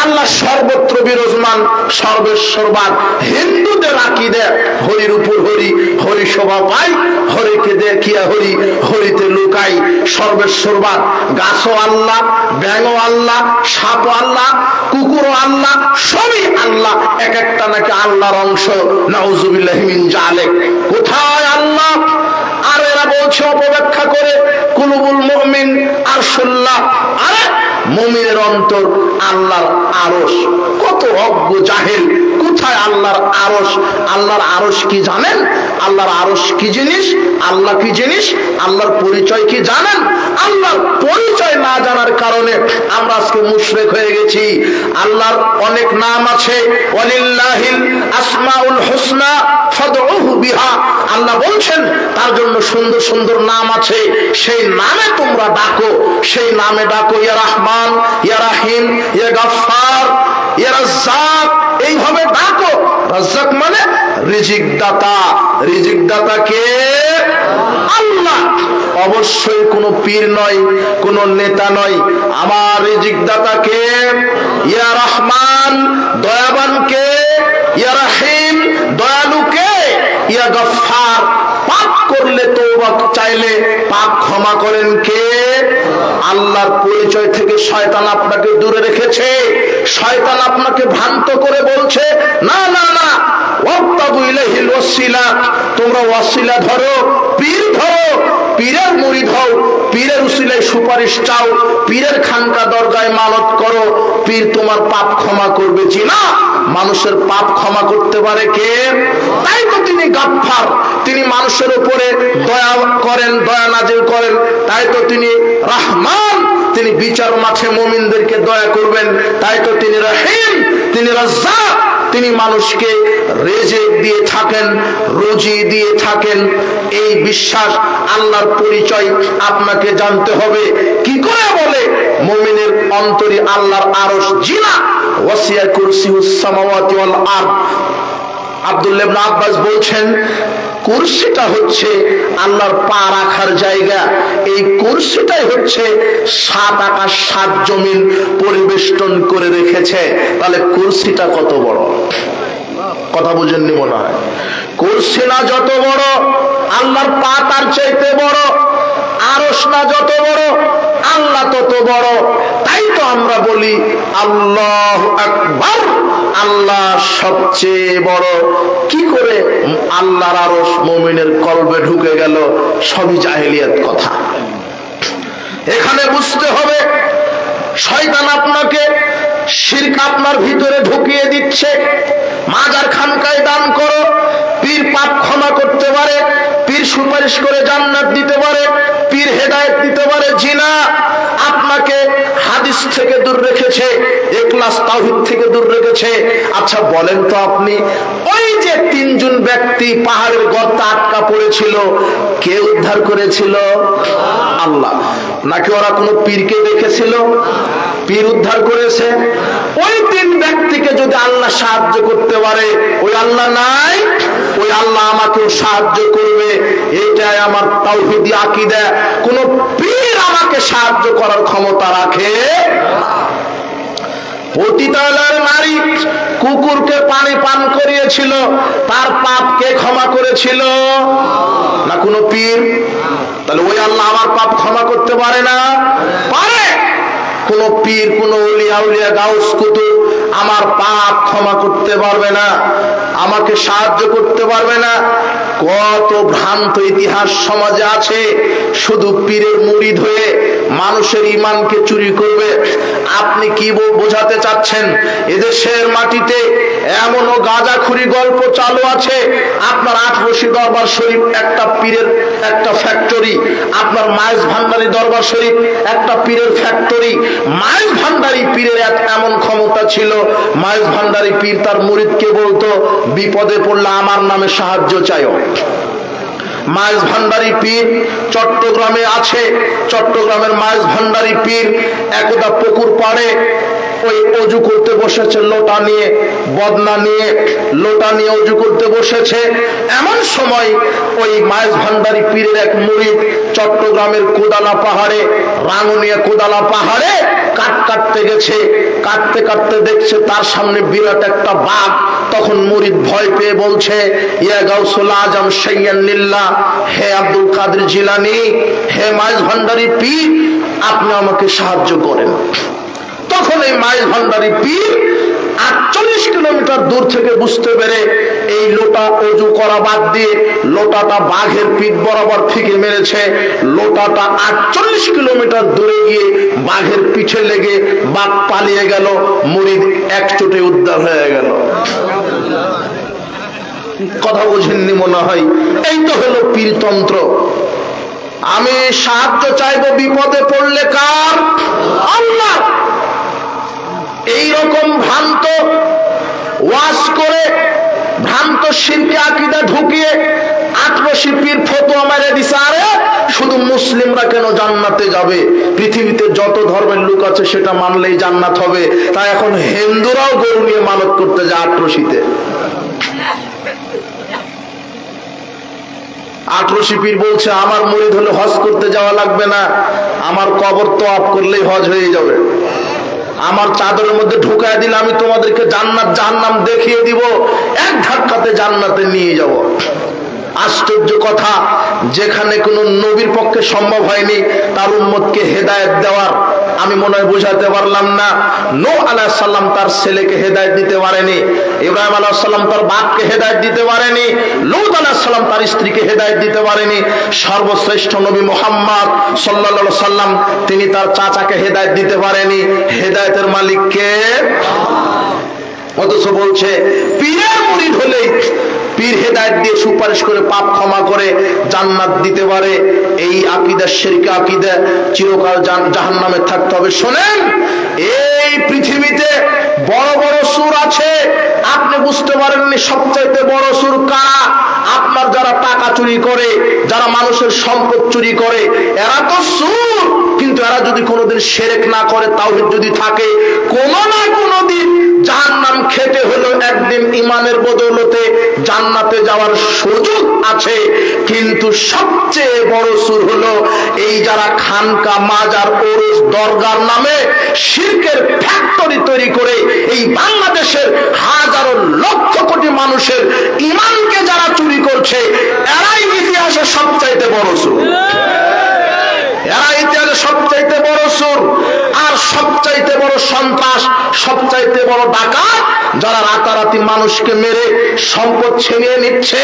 আল্লাহ সর্বত্র বিরাজমান, সর্বেশ্বরবাদ। হিন্দুদের আকীদা হরির উপর হরি, হরি শোভা পাই, হরিকে দেখিয়া হরি, হরিতে লুকাই, সর্বেশ্বরবাদ। গাছও আল্লাহ, ব্যাঙও আল্লাহ, সাপও আল্লাহ, কুকুরও আল্লাহ, সবই আল্লাহ, এক একটা নাকি আল্লাহর অংশ। নাউজুবিল্লাহি মিন যালিক। কোথায় আল্লাহ? আর এরা বলছে অপব্যাখ্যা করে কুলুবুল মুমিন আরশুল্লাহ। আরে মুমিনের অন্তর আল্লাহর আরশ। কত অজ্ঞ জাহেল! কোথায় আল্লাহর আরশ? আল্লাহর আরশ কি জানেন? আল্লাহর আরশ কি জিনিস? আল্লাহ কি জিনিস? আল্লাহর পরিচয় কি জানেন? আল্লাহর পরিচয় না জানার কারণে আমরা আজকে মুশরিক হয়ে গেছি। আল্লাহর অনেক নাম আছে, ওয়ালিল্লাহিল আসমাউল হুসনা ফাদউহু বিহা। আল্লাহ বলছেন তার জন্য সুন্দর সুন্দর নাম আছে, সেই নামে তোমরা ডাকো, সেই নামে ডাকো। ইয়া রহমান, ইয়া রাহিম, ইয়া গফফার, ইয়া রাজ্জাক, এইভাবে ডাকো। রাজ্জাক মানে রিজিক দাতা। রিজিক দাতা কে? আল্লাহ। অবশ্যই কোনো পীর নয়, কোনো নেতা নয়। আমার রিজিক দাতা কে? ইয়া রহমান, দয়াবান কে? ইয়া রাহিম, দয়ালু কে? ইয়া গফফার, পাপ করলে তওবা চাইলে পাপ ক্ষমা করেন কে? আল্লাহর পরিচয় থেকে শয়তান আপনাকে দূরে রেখেছে। শয়তান আপনাকে ভ্রান্ত করে বলছে না না না, ওয়াবতাগু ইলাইহিল ওয়াসিলা, তোমরা ওয়াসিলা ধরো, পীর ধরো, পীরের মুরিদ হও, পীরের উসিলায় সুপারিশ চাও, পীরের খানকা দরগায় মানত করো, পীর তোমার পাপ ক্ষমা করবে। জি না, মানুষের পাপ ক্ষমা করতে পারে কে? তাই তো তিনি গাফফার, তিনি মানুষের উপরে দয়া করেন, দয়া নাজিল করেন। তাই তো তিনি রহমান, তিনি বিচার মাঠে মুমিনদেরকে দয়া করবেন। তাই তো তিনি রহিম, তিনি রাজ্জাক, তিনি মানুষকে রিজিক দিয়ে থাকেন, রুজি দিয়ে থাকেন। এই বিশ্বাস, আল্লাহর পরিচয় আপনাকে জানতে হবে। কি করে বলে মুমিনের অন্তরে আল্লাহর আরশ? জিনা ওয়াসিয়া কুরসিউস সামাওয়াতি ওয়াল আরদ। আব্দুল্লাহ ইবনে আব্বাস বলছেন কুরসিটা হচ্ছে আল্লাহর পা রাখার জায়গা। এই কুরসিটাই হচ্ছে 7 আকাশ 7 জমিন পরিবেষ্টন করে রেখেছে। তাহলে কুরসিটা কত বড়! কথা বুঝেননি মনে হয়। কুরসি না যত বড়, আল্লাহর পা তার চাইতে বড়। আরশ না যত বড়, আল্লাহ তত বড়। তাই তো আমরা বলি আল্লাহু আকবার, আল্লাহ সবচেয়ে বড়। কি করে আল্লাহর আরশ মুমিনের কলবে ঢুকে গেল? সবই জাহেলিয়াত কথা। এখানে বুঝতে হবে শয়তান আপনাকে শিরক আপনার ভিতরে ঢুকিয়ে দিচ্ছে। মাজার খানকায় দান করো, পীর পাপ ক্ষমা করতে পারে, পীর সুপারিশ করে জান্নাত দিতে পারে, পীর হেদায়েত দিতে পারে। জিনা আপনাকে হাদিস থেকে দূর রেখেছে, ইখলাস তাওহীদ থেকে দূর রেখেছে। আচ্ছা বলেন তো আপনি, ওই যে 3 জন ব্যক্তি পাহাড়ের গর্তে আটকা পড়েছিল, কে উদ্ধার করেছিল? আল্লাহ। নাকি ওরা কোনো পীরকে দেখেছিল? পীর উদ্ধার করেছে। ওই 3 ব্যক্তিকে যদি আল্লাহ সাহায্য করতে পারে, ওই আল্লাহ নাই? ওই আল্লাহ আমাকেও সাহায্য করবে, এটাই আমার তাওহীদি আকীদা। কোন পীর আমাকে সাহায্য করার ক্ষমতা রাখে? পতিতালয়ের নারী কুকুরকে পানি পান করিয়েছিল, তার পাপ কে ক্ষমা করেছিল? না কোন পীর? তাহলে ওই আল্লাহ আমার পাপ ক্ষমা করতে পারে না? পারে। কোন পীর, কোন ওলিয়া, উলিয়া, গাউস, কুতুব আমার পাপ ক্ষমা করতে পারবে না, আমাকে সাহায্য করতে পারবে না। কত ভ্রান্ত ইতিহাস সমাজে আছে, শুধু পীরের মুরিদ হয়ে মানুষের ঈমানকে চুরি করবে। আপনি কি বোঝাতে চাচ্ছেন? এদেশের মাটিতে এমনও গাঁজাখুরি গল্প চালু আছে। আপনার আটরশি দরবার শরীফ একটা পীরের একটা ফ্যাক্টরি, আপনার মাইজ ভান্ডারী দরবার শরীফ একটা পীরের ফ্যাক্টরি। মাইজ ভান্ডারী পীরের এমন ক্ষমতা ছিল, মাইজ ভান্ডারী পীর তার মুরিদকে বলতো, বিপদে পড়লে আমার নামে সাহায্য চাইও। মাইজ ভান্ডারী পীর চট্টগ্রামে আছে। চট্টগ্রামের মাইজ ভান্ডারী পীর একদা পুকুর পাড়ে ওই অজু করতে বসেছে, লোটা নিয়ে, বদনা নিয়ে, লোটা নিয়ে অজু করতে বসেছে। এমন সময় ওই মাইজ ভান্ডারী পীরের এক মুরিদ চট্টগ্রামের কোদালা পাহাড়ে, রাঙ্গুনিয়া কোদালা পাহাড়ে কাঠ কাটতে গেছে। কাটতে কাটতে দেখছে তার সামনে বিরাট একটা বাঘ। তখন মুরিদ ভয় পেয়ে বলছে, ইয়া গাউসুল আজম শাইয়ান লিল্লাহ, হে আব্দুল কাদের জিলানী, হে মাইজ ভান্ডারী পীর, আপনি আমাকে সাহায্য করেন। তখন এই মাইজ ভান্ডারী পীর 48 কিলোমিটার দূর থেকে বুঝতে পেরে এই লোটা অজু করা বাদ দিয়ে লোটাটা বাঘের পিঠ বরাবর ফিকে মেরেছে। লোটাটা 48 কিলোমিটার দূরে গিয়ে বাঘের পিঠে লেগে বাঘ পালিয়ে গেল, মুরিদ এক চোটে উদ্ধার হয়ে গেল। কথা বুঝেননি মনে হয়? এই তো হলো পীরতন্ত্র। আমি সাহায্য চাইবো বিপদে পড়লে কার? আল্লাহ। এইরকম ভ্রান্ত ওয়াজ করে, ভ্রান্ত শিরকে আকীদা ঢুকিয়ে আটরশি পীর ফতোয়া মেরে দিছে, আরে শুধু মুসলিমরা কেন জান্নাতে যাবে, পৃথিবীতে যত ধর্মের লোক আছে সেটা মানলেই জান্নাত হবে। তাই এখন হিন্দুরাও গরু নিয়ে মানত করতে যায় আটরশিতে। আটরশি পীর বলছে, আমার মুরিদ হলে হজ করতে যাওয়া লাগবে না, আমার কবর তওয়াফ করলেই হজ হয়ে যাবে। আমার চাদরের মধ্যে ঢুকায় দিলে আমি তোমাদেরকে জান্নাত জাহান্নাম দেখিয়ে দিব, এক ধাক্কাতে জান্নাতে নিয়ে যাব। আশ্চর্য কথা, যেখানে কোনো নবীর পক্ষে সম্ভব হয়নি তার উম্মতকে হেদায়েত দেওয়ার, আমি মনে হয় বুঝাতে পারলাম না। নূহ আলাইহিস সালাম তার ছেলেকে হেদায়েত দিতে পারেনি, ইব্রাহিম আলাইহিস সালাম তার বাপকে হেদায়েত দিতে পারেনি, লূত আলাইহিস সালাম তার স্ত্রীকে হেদায়েত দিতে পারেনি। সর্বশ্রেষ্ঠ নবী মুহাম্মদ সাল্লাল্লাহু আলাইহি সাল্লাম তিনি তার চাচাকে হেদায়েত দিতে পারেনি। হেদায়েতের মালিক কে? অথচ বলছে পীরের মুরিদ হলেই পীর হেদায়েত দিয়ে সুপারিশ করে পাপ ক্ষমা করে জান্নাত দিতে পারে। এই আকীদা শিরকি আকীদা, চিরকাল জাহান্নামে থাকতে হবে। শোনেন, এই পৃথিবীতে বড় বড় সুর আছে, আপনি বুঝতে পারেননি সবচাইতে বড় সুর কারা? আপনার যারা টাকা চুরি করে, যারা মানুষের সম্পদ চুরি করে, এরা তো সুর। কিন্তু এরা যদি কোনোদিন শিরক না করে, তাওহীদ যদি থাকে, কোনো না কোনোদিন জাহান্নাম খেতে হলো একদিন ঈমানের বদৌলতে জান্নাতে যাওয়ার সুযোগ আছে। কিন্তু সবচেয়ে বড় সুর হলো এই যারা খানকা, মাজার, ওরস, দরগার নামে শিরকের ফ্যাক্টরি তৈরি করে এই বাংলাদেশের হাজারো লক্ষ কোটি মানুষের ঈমানকে যারা চুরি করছে, এরাই ইতিহাসের সবচাইতে বড় সুর। এরা ইতিহাসে সবচাইতে বড় সুর। আর সবচাইতে বড় সন্ত্রাস, সবচাইতে বড় ডাকাত যারা রাতারাতি মানুষকে মেরে সম্পদ ছিনিয়ে নিচ্ছে,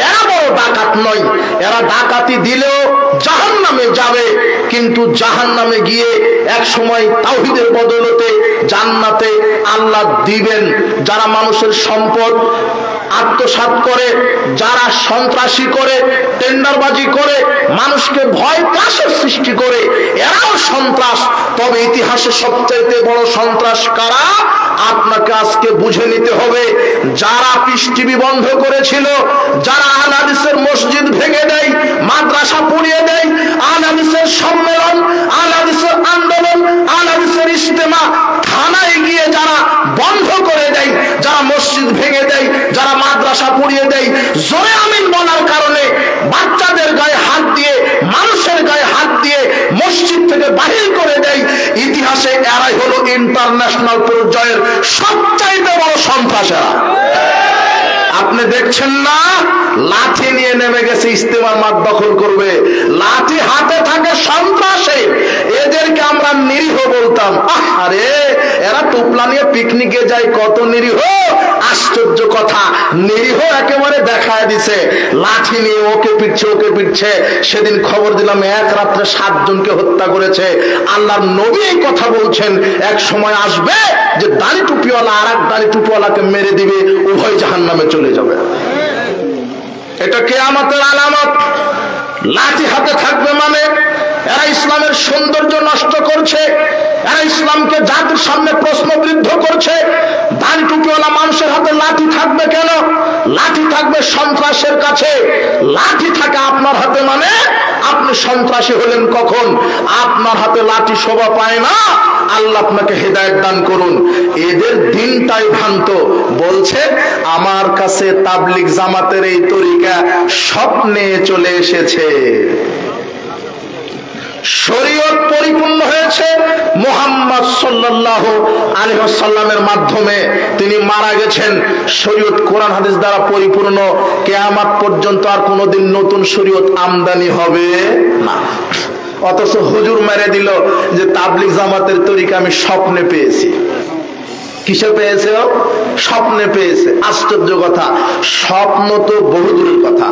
এরা বড় ডাকাত নয়। এরা ডাকাতি দিলেও জাহান্নামে যাবে, কিন্তু জাহান্নামে গিয়ে এক সময় তাওহীদের বদৌলতে জান্নাতে আল্লাহ দিবেন। যারা মানুষের সম্পদ আত্মসাৎ করে, যারা সন্ত্রাসী করে, টেন্ডারবাজি করে, মানুষকে ভয় ত্রাসের সৃষ্টি করে, এরাও সন্ত্রাস। তবে ইতিহাসে সবচাইতে বড় সন্ত্রাস কারা? আপনাকে আজকে বুঝে নিতে হবে। যারা পিস টিভি বন্ধ করেছিল, যারা আহলে হাদিসের মসজিদ ভেঙে দেয়, মাদ্রাসা পুড়িয়ে দেয়, আহলে হাদিসের সম্মেলন, আহলে হাদিসের আন্দোলন, আহলে হাদিসের ইজতেমা থানায় গিয়ে যারা বন্ধ করে দেয়, যারা মসজিদ ভেঙে দেয়, যারা মাদ্রাসা পুড়িয়ে দেয়, জোরে আমিন বলার কারণে বাচ্চাদের গায়ে হাত দিয়ে, মানুষের গায়ে হাত দিয়ে মসজিদ থেকে বাহির করে দেয়, ইতিহাসে এরাই হলো ইন্টারন্যাশনাল পর্যায়ের সবচাইতে বড় সন্ত্রাসীরা। আপনি দেখছেন না, লাঠি নিয়ে নেমে গেছে ইজতেমার মাঠ দখল করবে, লাঠি হাতে থাকে সন্ত্রাসে। এদেরকে আমরা নিরীহ বলতাম, আরে এরা টুপলা নিয়ে পিকনিকে যায়, কত নিরীহ। আশ্চর্য কথা, নিরীহ একেবারে দেখায় দিছে, লাঠি নিয়ে ওকে পিটছে ওকে পিটছে। সেদিন খবর দিলাম 1 রাত্রে 7 জনকে হত্যা করেছে। আল্লাহর নবী এই কথা বলছেন, এক সময় আসবে যে দাড়ি টুপিওয়ালা আর এক দাড়ি টুপিওয়ালাকে মেরে দিবে, উভয় জাহান্নামে চলে যাবে। এটা কিয়ামতের আলামত। লাঠি হাতে থাকবে মানে এরা ইসলামের সৌন্দর্য নষ্ট করছে, এরা ইসলামকে জাতির সামনে প্রশ্নবিদ্ধ করছে। দাড়ি টুপিওয়ালা মানুষের হাতে লাঠি থাকবে কেন? লাঠি থাকবে সন্ত্রাসের কাছে। লাঠি থাকে আপনার হাতে মানে আপনি সন্ত্রাসী হলেন কখন? আপনার হাতে লাঠি শোভা পায় না। আল্লাহ আপনাকে হেদায়েত দান করুন। এদের দিনটাই ভ্রান্ত। বলছে আমার কাছে তাবলিগ জামাতের এই তরিকা স্বপ্নে চলে এসেছে। শরীয়ত পরিপূর্ণ হয়েছে মুহাম্মদ সাল্লাল্লাহু আলাইহি ওয়াসাল্লামের মাধ্যমে। তিনি মারা গেছেন, শরীয়ত কোরআন হাদিস দ্বারা পরিপূর্ণ। কিয়ামত পর্যন্ত আর কোনোদিন নতুন শরীয়ত আমদানি হবে না। অথচ হুজুর মেরে দিল যে তাবলিগ জামাতের তরিকা আমি স্বপ্নে পেয়েছি। কিসে পেয়েছে? স্বপ্নে পেয়েছে। আশ্চর্য কথা, স্বপ্ন তো বহু দূরের কথা।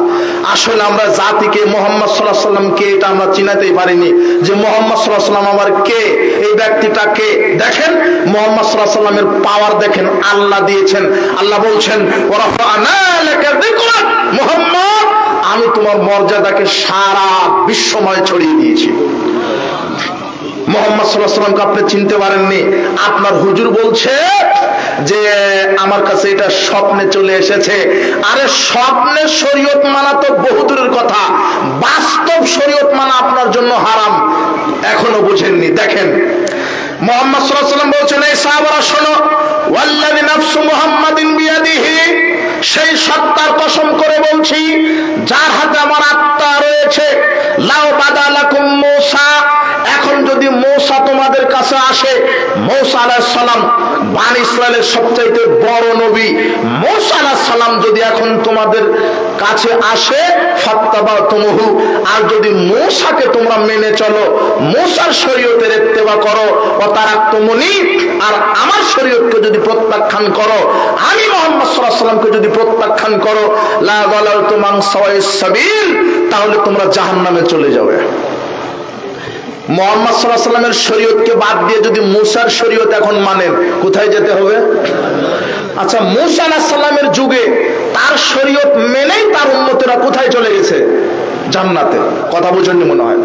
আসলে আমরা জাতিকে মুহাম্মদ সাল্লাল্লাহু আলাইহি ওয়াসাল্লাম কে এটা আমরা চিনাতেই পারিনি, যে মুহাম্মদ সাল্লাল্লাহু আলাইহি ওয়াসাল্লাম আমার কে, এই ব্যক্তিটা কে। দেখেন মুহাম্মদ সাল্লাল্লাহু আলাইহি ওয়াসাল্লামের পাওয়ার দেখেন, আল্লাহ দিয়েছেন। আল্লাহ বলছেন ওয়ারাফা'না লাকা যিকরাক, মুহাম্মদ আমি তোমার মর্যাদাকে সারা বিশ্বময় ছড়িয়ে দিয়েছি। মুহাম্মদ সাল্লাল্লাহু আলাইহি ওয়াসাল্লামকে আপনি চিনতে পারেননি, আপনার হুজুর বলছে যে আমার কাছে এটা স্বপ্নে চলে এসেছে। আরে স্বপ্নের শরীয়ত মানা তো বহু দূরের কথা, বাস্তব শরীয়ত মানা আপনার জন্য হারাম। এখনো বুঝেননি? দেখেন মুহাম্মদ সাল্লাল্লাহু আলাইহি ওয়াসাল্লাম বলছেন, এই সাহাবারা শোনো, ওয়াল্লাযী নাফসু মুহাম্মাদিন বিয়াদিহি, সেই সত্তার কসম করে বলছি যার হাতে আমার আত্মা রয়েছে, লাউ বাদালাকুম মূসা, এখন যদি মূসা তোমাদের কাছে আসে, মূসা আলাইহিস সালাম বনি ইসরাইলের সবচেয়ে বড় নবী, মূসা আলাইহিস সালাম যদি এখন তোমাদের কাছে আসে, ফাত্তাবাতুমুহু, আর যদি মূসাকে তোমরা মেনে চলো, মূসার শরীয়তের ইত্তেবা করো, ও তারাকতুমুনি, আর আমার শরীয়তকে যদি প্রত্যাখ্যান করো, আমি মুহাম্মদ সাল্লাল্লাহু আলাইহি ওয়াসাল্লামকে যদি প্রত্যাখ্যান করো, লা যালালতুম আন সাওয়াইস সাবিল, তাহলে তোমরা জাহান্নামে চলে যাবে। মুহাম্মদ সাল্লাল্লাহু আলাইহি ওয়াসাল্লামের শরীয়তকে বাদ দিয়ে যদি মূসার শরীয়ত এখন মানেন, কোথায় যেতে হবে? আচ্ছা, মূসা আলাইহিস সালামের যুগে তার শরীয়ত মেনেই তার উম্মতেরা কোথায় চলে গেছে? জান্নাতে। কথা বুঝেননি মনে হয়।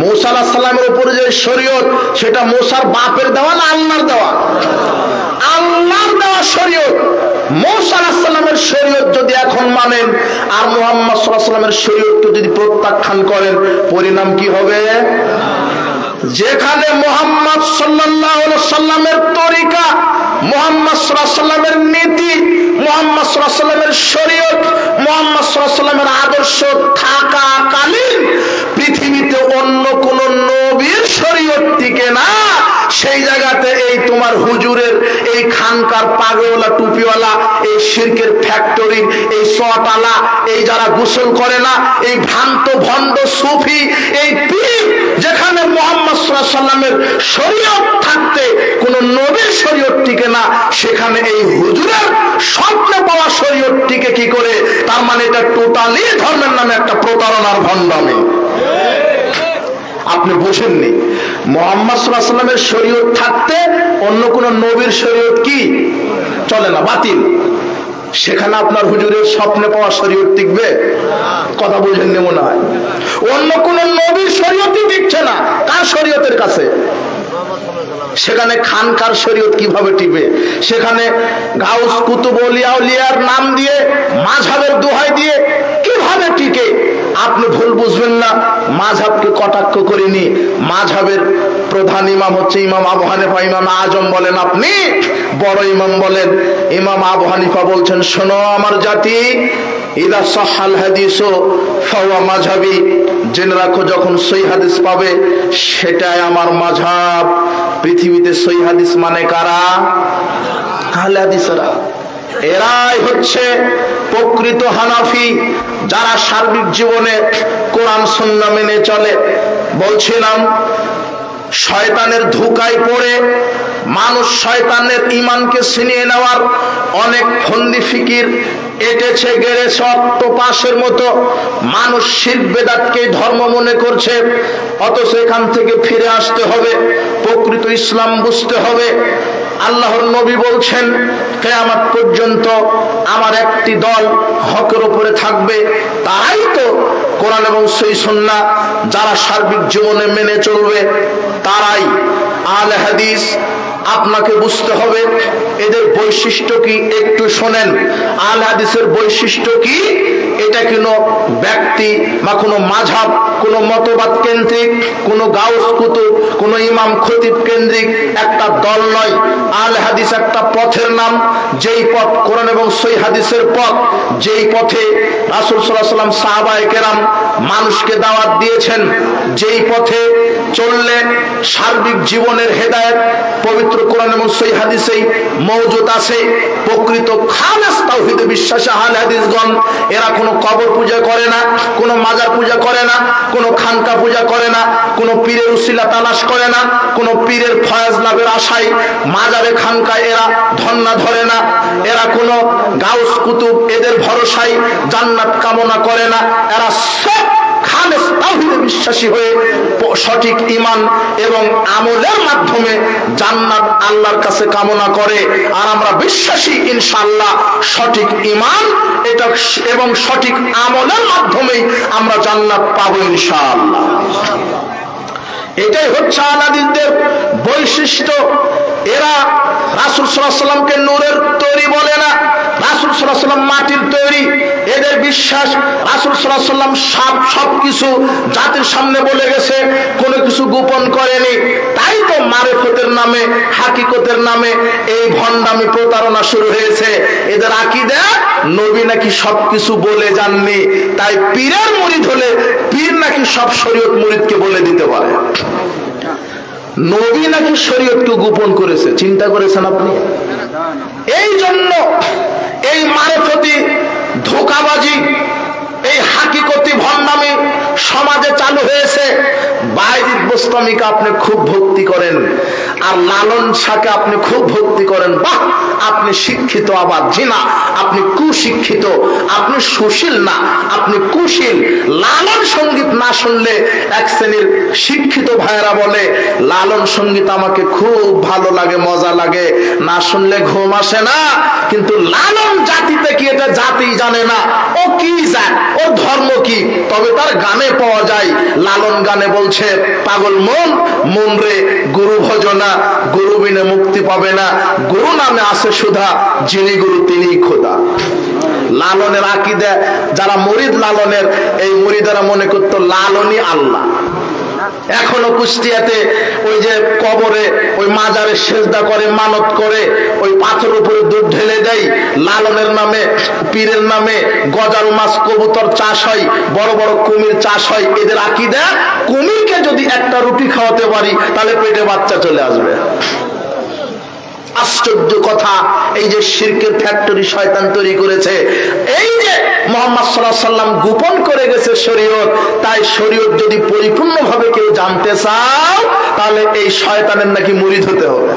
মূসা আলাইহিস সালামের উপরে যে শরীয়ত, সেটা মূসার বাপের দেওয়া না আল্লাহর দেওয়া? আল্লাহর দেওয়া শরীয়ত। মূসা আলাইহিস সালামের শরীয়ত যদি এখন মানেন আর মুহাম্মদ সাল্লাল্লাহু আলাইহি ওয়াসাল্লামের শরীয়তকে যদি প্রত্যাখ্যান করেন, পরিণাম কি হবে? যেখানে মুহাম্মদ সাল্লাল্লাহু আলাইহি ওয়াসাল্লামের তরিকা, মুহাম্মদ সাল্লাল্লাহু আলাইহি ওয়াসাল্লামের নীতি, মুহাম্মদ সাল্লাল্লাহু আলাইহি ওয়াসাল্লামের শরীয়ত, মুহাম্মদ সাল্লাল্লাহু আলাইহি ওয়াসাল্লামের আদর্শ থাকাকালীন পৃথিবীতে অন্য কোন নবীর শরীয়ত টিকে না, সেই জায়গাতে এই তোমার হুজুরের, এই খানকার পাগড়িওয়ালা টুপিওয়ালা, এই শিরকের ফ্যাক্টরি, এই সটালা, এই যারা গোসল করে না, এই ভ্রান্ত ভণ্ড সুফি, এই পীর, যেখানে মুহাম্মদ সাল্লাল্লাহু আলাইহি ওয়াসাল্লামের শরীয়ত থাকতে কোন নবীর শরীয়ত টিকে না, সেখানে এই হুজুরের স্বপ্নে পাওয়া শরীয়ত টিকে কি করে? তার মানে এটা টোটালি ধর্মের নামে একটা প্রতারণার ভণ্ডামি। আপনি বুঝেননি? মুহাম্মদ সাল্লাল্লাহু আলাইহি ওয়াসাল্লামের শরীয়ত থাকতে অন্য কোন নবীর শরীয়ত কি চলে না, বাতিল। সেখানে আপনার হুজুরের স্বপ্নে পাওয়া শরীয়ত টিকবে? কথা বুঝেননি মনে হয়। অন্য কোন নবীর শরীয়তই টিকছে না, কার শরীয়তের কাছে? সেখানে খানকার শরীয়ত কিভাবে টিকবে? সেখানে গাউস কুতুব আউলিয়া উলিয়ার নাম দিয়ে, মাযহাবের দোহাই দিয়ে কিভাবে টিকে? আপনি ভুল বুঝবেন না, মাযহাবকে কটাক্ষ করিনি। মাযহাবের প্রধান ইমাম হচ্ছে ইমাম আবু হানিফা, ইমাম আজম বলেন আপনি, বড় ইমাম বলেন। ইমাম আবু হানিফা বলছেন, শোনো আমার জাতি, ইদা সাহাল হাদিসু ফাওয়া মাযহাবি, জেনে রাখো যখন সহিহ হাদিস পাবে সেটাই আমার মাযহাব। পৃথিবীতে সহিহ হাদিস মানে কারা? আহলে হাদিসরা। এরাই হচ্ছে প্রকৃত হানাফি, যারা সার্বিক জীবনে কোরআন সুন্নাহ মেনে চলে। বলছিলাম শয়তানের ধোঁকায় পড়ে মানুষ শয়তানের ঈমানকে ছিনিয়ে নেওয়ার অনেক ফন্দি ফিকির এটেছে গেড়েছে অক্টোপাসের মতো। মানুষ শিরক বেদাতকে ধর্ম মনে করছে, অথচ এখান থেকে ফিরে আসতে হবে, প্রকৃত ইসলাম বুঝতে হবে। আল্লাহর নবী বলছেন, কিয়ামত পর্যন্ত আমার একটি দল হকের উপরে থাকবে, তারাই তো কোরআন এবং সহিহ সুন্নাহ যারা সার্বিক জীবনে মেনে চলবে, তারাই আহলে হাদিস। আপনাকে বুঝতে হবে এদের বৈশিষ্ট্য কি, একটু শোনেন। আহলে হাদিসের বৈশিষ্ট্য কি? এটা কোনো ব্যক্তি বা কোনো মাযহাব, কোনো মতবাদ কেন্দ্রিক, কোনো গাউস কুতুব, কোনো ইমাম খতিব কেন্দ্রিক একটা দল নয়। আহলে হাদিস একটা পথের নাম, যেই পথ কোরআন এবং সহিহ হাদিসের পথ, যেই পথে রাসূল সাল্লাল্লাহু আলাইহি ওয়াসাল্লাম সাহাবায়ে কেরাম মানুষকে দাওয়াত দিয়েছেন, যেই পথে চললে সার্বিক জীবনের হেদায়েত পবিত্র কোরআন এবং সহিহ হাদিসেই মওজুদ আছে। প্রকৃত খালেস তাওহীদে বিশ্বাসী আহলে হাদিসগণ এরা কোনো কবর পূজা করে না, কোনো মাজার পূজা করে না, কোনো খানকা পূজা করে না, কোনো পীরের উসিলা তালাশ করে না, কোনো পীরের ফয়েজ লাভের আশায় মাজারে খানকায় এরা ধন্না ধরে না, এরা কোনো গাউস কুতুব এদের ভরসায় জান্নাত কামনা করে না। এরা সব খালেস তাওহীদে বিশ্বাসী হয়ে সঠিক ঈমান এবং আমলের মাধ্যমে জান্নাত আল্লাহর কাছে কামনা করে। আর আমরা বিশ্বাসী ইনশাআল্লাহ সঠিক ঈমান এটা এবং সঠিক আমলের মাধ্যমেই আমরা জান্নাত পাবো ইনশাআল্লাহ। এটাই হচ্ছে আহলে হাদিসদের বৈশিষ্ট্য। এরা রাসূল সাল্লাল্লাহু আলাইহি ওয়াসাল্লামকে নূরের তৈরি বলে না, রাসূল সাল্লাল্লাহু আলাইহি ওয়াসাল্লাম মাটির তৈরি। এদের বিশ্বাস রাসূল সাল্লাল্লাহু আলাইহি ওয়াসাল্লাম সবকিছু জাতির সামনে বলে গেছে, কোনো কিছু গোপন করেনি। তাই তো মারিফতের নামে, হাকিকতের নামে এই ভণ্ডামি প্রতারণা শুরু হয়েছে। এদের আকীদা নবী নাকি সবকিছু বলে যাননি, তাই পীরের মুরিদ হলে পীর নাকি সব শরীয়ত মুরিদকে বলে দিতে পারে। নবী নাকি শরীয়তকে গোপন করেছে, চিন্তা করেছেন আপনি? এই জন্য এই মারিফতি ধোঁকাবাজি, এই হাকিকতি ভণ্ডামি সমাজে চালু হয়েছে। বায়জিদ বোস্তামীকে আপনি খুব ভক্তি করেন, আর লালন শাহকে আপনি খুব ভক্তি করেন। বাহ, আপনি শিক্ষিত, আবার জিনা, আপনি কুশিক্ষিত, আপনি সুশীল না, আপনি কুশীল। লালন সঙ্গীত না শুনলে এক শ্রেণীর শিক্ষিত ভাইয়েরা বলে লালন সঙ্গীত আমাকে খুব ভালো লাগে, মজা লাগে, না শুনলে ঘুম আসে না। কিন্তু লালন জাতিতে কি, এটা জাতি জানে না, ও কি জাত, ওর ধর্ম কি, তবে তার গানে পাওয়া যায়। লালন গানে বলছে, পাগল মন মন রে গুরু ভজনা, গুরু বিনে মুক্তি পাবে না, গুরু নামে আসে সুধা, যিনি গুরু তিনি খোদা। লালনের আকীদা যারা মুরিদ লালনের, এই মুরিদেরা মনে করতো লালনই আল্লাহ। এখনো কুষ্টিয়াতে ওই যে কবরে ওই মাজারে সেজদা করে, মানত করে, ওই পাথর উপরে দুধ ঢেলে দেয় লালনের নামে, পীরের নামে গজার মাছ কবুতর চাষ হয়, বড় বড় কুমির চাষ হয়। এদের আকীদা কুমিরকে যদি একটা রুটি খাওয়াতে পারি তাহলে পেটে বাচ্চা চলে আসবে। আশ্চর্য কথা, এই যে শিরকের ফ্যাক্টরি শয়তান তৈরি করেছে। এই যে মুহাম্মদ সাল্লাল্লাহু আলাইহি ওয়াসাল্লাম গোপন করে গেছে শরীয়ত, তাই শরীয়ত যদি পরিপূর্ণভাবে কেউ জানতে চাও তাহলে এই শয়তানের নাকি মুরিদ হতে হবে।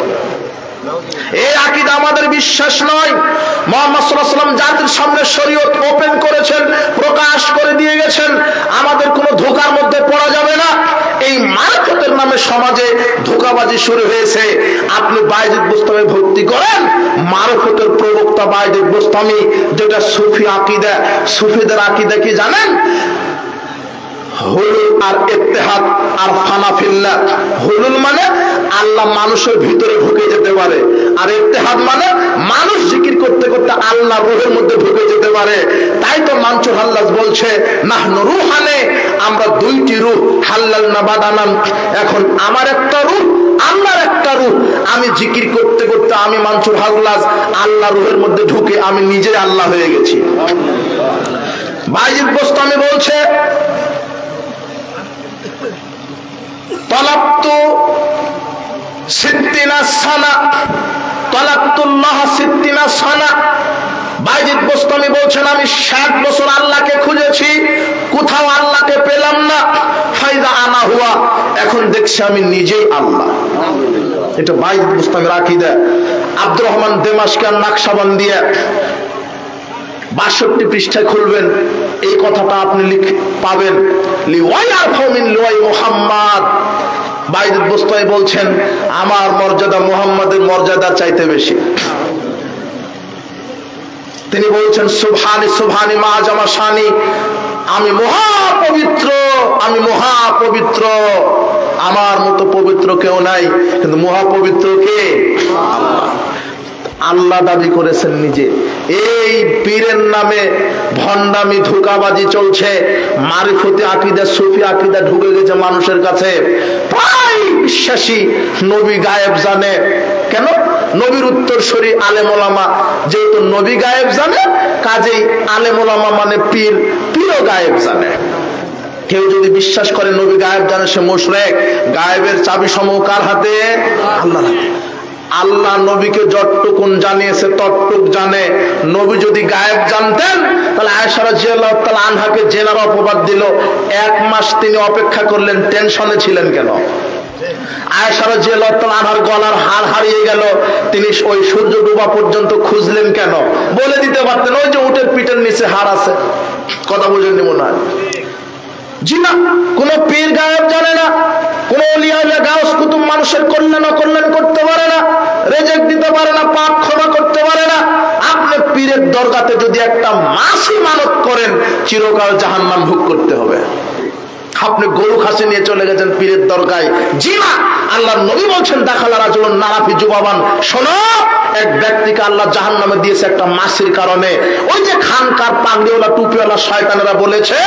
এই আকীদা আমাদের বিশ্বাস নয়। মুহাম্মদ সাল্লাল্লাহু আলাইহি ওয়াসাল্লাম জাতির সামনে শরীয়ত ওপেন করেছেন, প্রকাশ করে দিয়ে গেছেন, আমাদের কোনো ধোঁকার মধ্যে পড়া যাবে না। এই মারিফতের নামে সমাজে ধোঁকাবাজি শুরু হয়েছে। আপনি বায়জিদ বোস্তামি ভক্তি করেন, মারিফতের প্রবক্তা বায়জিদ বোস্তামি, যেটা সুফি আকীদা। সুফিদের আকীদা কি জানেন? হুলুল আর ইত্তেহাদ আর ফানা ফিল্লাহ। হুলুল মানে আল্লাহ মানুষের ভিতরে ঢুকে যেতে পারে, আর ইত্তেহাদ মানে মানুষ জিকির করতে করতে আল্লাহ রূহের মধ্যে ঢুকে যেতে পারে। তাই তো মানসুর হাল্লাজ বলছে, নাহনু রূহানে, আমরা দুইটি রূহ, হাল্লাল না বাদানান। এখন আমার একটা রূহ, আল্লাহর একটা রূহ। আমি জিকির করতে করতে আমি মানসুর হাল্লাজ আল্লাহ রূহের মধ্যে ঢুকে আমি নিজে আল্লাহ হয়ে গেছি। বায়জিদ বোস্তামি বলছে, তলাবতু সিত্তিনা সানা, তলাবতুল্লাহ সিত্তিনা সানা। বায়জিদ বোস্তামি বলছেন, আমি 60 বছর আল্লাহকে খুঁজেছি, কোথাও আল্লাহকে পেলাম না। ফাইদা আনা হুয়া, এখন দেখছি আমি নিজেই আল্লাহ। এটা বাইতুল মুস্তামির আকীদা। আব্দুর রহমান দেমাশকার নাকশবন্দিয়া 62 পৃষ্ঠায় খুলবেন, এই কথাটা আপনি পাবেন। লিওয়াই আরফা মিন লিওয়াই মুহাম্মদ, বাইতুল মুস্তামি বলছেন আমার মর্যাদা মুহাম্মাদের মর্যাদার চাইতে বেশি। তিনি বলছেন সুবহানি সুবহানি মা জামা শানি, আমি মহাপবিত্র, আমি মহাপবিত্র, আমার মতো পবিত্র কেউ নাই। কিন্তু মহাপবিত্র কে? আল্লাহ। আল্লাহ দাবি করেছেন নিজে। এই পীরের নামে ভণ্ডামি ধোঁকাবাজি চলছে, মারিফতি আকীদা সুফি আকীদা ঢুকে গেছে মানুষের কাছে। প্রায় বিশ্বাসী নবী গায়েব জানে। কেন? নবীর উত্তরসূরি আলেম ওলামা, যেহেতু নবী গায়েব জানে কাজেই আলেম ওলামা মানে পীর, পীরও গায়েব জানে। কেউ যদি বিশ্বাস করে নবী গায়েব জানে সে মুশরিক। গায়েবের চাবি সমূহ কার হাতে? আল্লাহর হাতে। আল্লাহ নবীকে যতটুকুন জানিয়েছে ততটুক জানে। নবী যদি গায়েব জানতেন তাহলে আয়েশা রাদিয়াল্লাহু তাআলা আনহাকে জেনার অপবাদ দিল, 1 মাস তিনি অপেক্ষা করলেন, টেনশনে ছিলেন কেন? আয়েশা রাদিয়াল্লাহু তাআলা আনহার গলার হার হারিয়ে গেল, তিনি ওই সূর্য ডোবা পর্যন্ত খুঁজলেন কেন? বলে দিতে পারতেন ওই যে উটের পিঠের নিচে হার আছে। কথা বুঝেননি মনে হয়? জি না, কোন পীর গায়েব জানে না, কোন ওলিয়া গাউস কুতুব মানুষের কল্যাণ অকল্যাণ করতে পারে না, রেজেক দিতে পারে না, পাপ ক্ষমা করতে পারে না। আপনি পীরের দরগাতে যদি একটা মাসি মানত করেন চিরকাল জাহান্নাম ভোগ করতে হবে। আপনি গরু খাসি নিয়ে চলে গেছেন পীরের দরগায়, জি না, আল্লাহর নবী বলছেন দাখালা রাজুলুন নারাফি জুবাবান, শোনো এক ব্যক্তিকে আল্লাহ জাহান্নামে দিয়েছে একটা মাসির কারণে। ওই যে খানকার পাগড়িওয়ালা টুপিওয়ালা শয়তানেরা বলেছে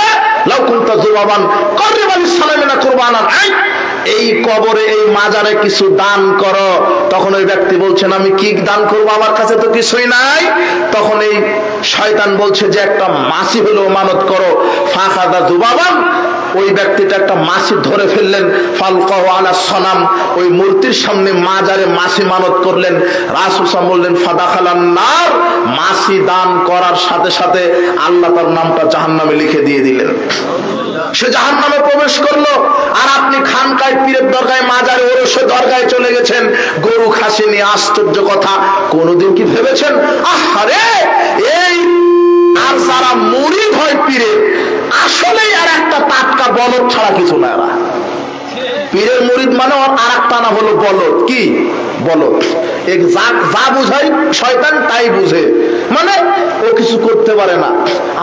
লাউ কুনতা জুবাবান করিব আলিস সালামিনা কুরবানান, এই কবরে এই মাজারে কিছু দান করো। তখন ওই ব্যক্তি বলছেন আমি কি দান করবো, আমার কাছে তো কিছুই নাই। তখন এই শয়তান বলছে যে একটা মাসি হলো মানত করো। ফাখাদা জুবাবান, ওই ব্যক্তিটা একটা মাসি ধরে ফেললেন, ফালকাহু আলা সনাম, ওই মূর্তির সামনে মাজারে মাসি মানত করলেন। রাসূল সাল্লাল্লাহু বললেন ফাদাখালান নার, মাসি দান করার সাথে সাথে আল্লাহ তার নামটা জাহান্নামে লিখে দিয়ে দিলেন, সে জাহান্নামে প্রবেশ করলো। আর আপনি খানকায় পীরের দরগায় মাজারে ওরসে দরগায় চলে গেছেন গরু খাসি নিয়ে। আশ্চর্য কথা, কোনদিন কি ভেবেছেন আহারে এই আর যারা মুরিদ হয় পীরের আসলে আর একটা টাটকা বলদ ছাড়া কিছু না। এরা পীরের মুরিদ মানে আর একটা না হলো বলদ। কি বলদ? যা বুঝাই শয়তান তাই বুঝে, মানে ও কিছু করতে পারে না।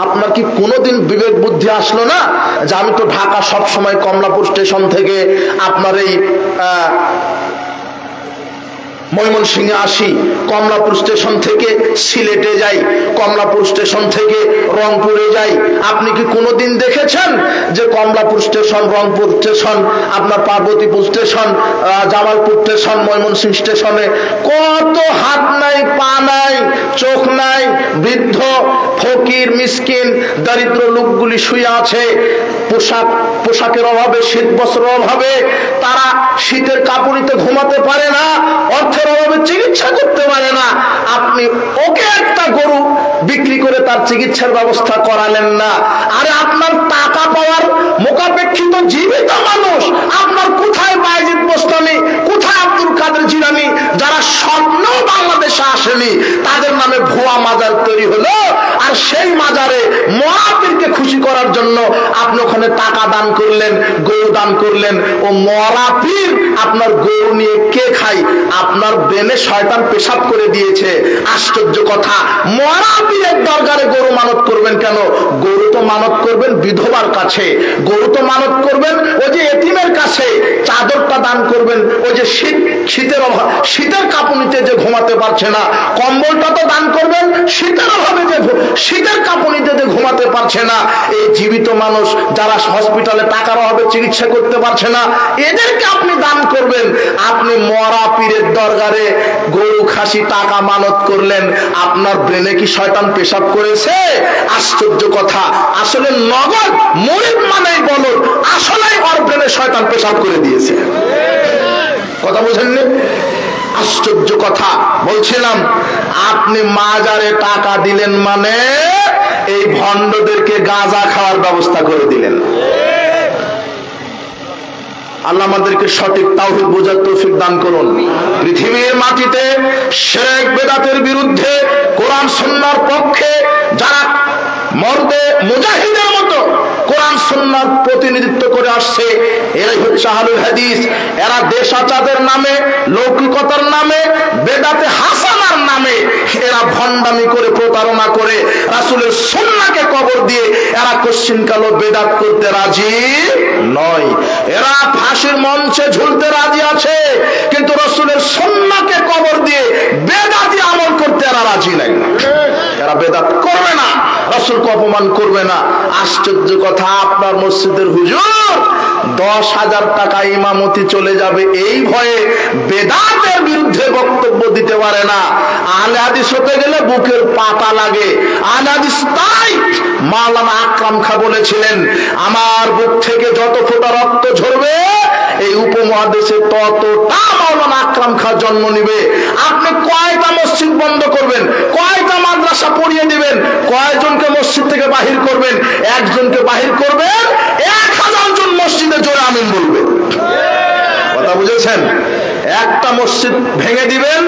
আপনার কি কোনোদিন বিবেক বুদ্ধি আসলো না যে আমি তো ঢাকা সব সময় কমলাপুর স্টেশন থেকে আপনার এই ময়মনসিংহে আসি, কমলাপুর স্টেশন থেকে সিলেটে যাই, কমলাপুর স্টেশন থেকে রংপুরে যাই। আপনি কি কোনোদিন দেখেছেন যে কমলাপুর স্টেশন, রংপুর স্টেশন, আপনার পার্বতীপুর স্টেশন, জামালপুর স্টেশন, ময়মনসিংহ স্টেশনে কত হাত নাই, পা নাই, চোখ নাই, বৃদ্ধ ফকির মিসকিন দরিদ্র লোকগুলি শুয়ে আছে। পোশাকের অভাবে, শীত বস্ত্রের অভাবে তারা শীতের কাপড়িতে ঘুমাতে পারে না, অর্থের অভাবে চিকিৎসা করতে পারে না। আপনি ওকে একটা গরু বিক্রি করে তার চিকিৎসার ব্যবস্থা করালেন না। আরে আপনার টাকা পাওয়ার মোকাপেক্ষিত জীবিত মানুষ আপনার কোথায় বায়েজিদ বোস্তামি, কোথায় আব্দুল কাদের জিলানী, যারা স্বপ্নেও বাংলাদেশে আসেনি, তাদের নামে ভুয়া মাজার তৈরি হলো। আর সেই মাজারে মরাপীরকে খুশি করার জন্য আপনি ওখানে টাকা দান করলেন, গরু দান করলেন। ও মরাপীর আপনার গরু নিয়ে কে খায়? আপনার ব্রেনে শয়তান পেশাব করে দিয়েছে। আশ্চর্য কথা, মরাপীরের দরবারে গরু মানত করবেন কেন? গরু তো মানত করবেন বিধবার কাছে, গরু তো মানত করবেন ওই যে এতিমের কাছে। চাদরটা দান করবেন ওই যে শীতের অভাব, শীতের কাঁপুনিতে যে ঘুমাতে পারছে না। কম্বলটা তো দান করবেন শীতের অভাবে যে শীতের কাঁপুনিতে যে ঘুমাতে পারছে না। এই জীবিত মানুষ যারা হসপিটালে টাকার অভাবে চিকিৎসা করতে পারছে না, এদেরকে আপনি দান করবেন। আপনি মরা পীরের দরবারে গরু খাসি টাকা মানত করলেন। আপনার ব্রেনে কি শয়তান পেশাব করেছে? আশ্চর্য কথা, আসলে নগদ মুরিদ মানেই বলদ, আসলে ওর ব্রেনে শয়তান পেশাব করে দিয়েছে। কথা বুঝেননি? আশ্চর্য কথা বলছিলাম, আপনি মাজারে টাকা দিলেন মানে এই ভণ্ডদেরকে গাঁজা খাওয়ার ব্যবস্থা করে দিলেন। আল্লাহ আমাদেরকে সঠিক তাওহীদ বোঝার তৌফিক দান করুন। পৃথিবীর মাটিতে শিরক বিদআতের বিরুদ্ধে কোরআন সুন্নাহর পক্ষে যারা মর্দে মুজাহিদের মতো কোরআন সুন্নাহর প্রতিনিধিত্ব করে আসছে, এরাই হচ্ছে আহলুল হাদিস। এরা দেশাচারের নামে, লৌকিকতার নামে, বেদাতে হাসানার নামে এরা ভণ্ডামি করে, প্রতারণা করে রাসূলের সুন্নাহকে কবর দিয়ে এরা কশিনকালো বেদাত করতে রাজি নয়। এরা ফাঁসির মঞ্চে ঝুলতে রাজি আছে, কিন্তু রাসূলের সুন্নাহকে কবর দিয়ে বেদাতি আমল করতে এরা রাজি নাই। এরা বেদাত করবে না, রাসূলকে অপমান করবে না। আশ্চর্য কথা, আপনার মসজিদের হুজুর 10,000 টাকা ইমামতি চলে যাবে এই ভয়ে বেদাতের বিরুদ্ধে বক্তব্য দিতে পারে না। আহলে হাদিস হতে গেলে বুকের পাতা লাগে। আহলে হাদিস তাই মাওলানা আকরাম খাঁ বলেছিলেন, আমার বুক থেকে যত ফোঁটা রক্ত ঝরবে এই উপমহাদেশে ততটা মাওলানা আকরাম খাঁ জন্ম নিবে। আপনি কয়টা মসজিদ বন্ধ করবেন, কয়টা মাদ্রাসা পড়িয়ে দিবেন, কয়জনকে মসজিদ থেকে বাহির করবেন? একজনকে বাহির করবেন, 1000 জন মসজিদে জোরে আমিন বলবে। কথা বুঝেছেন? একটা মসজিদ ভেঙে দিবেন,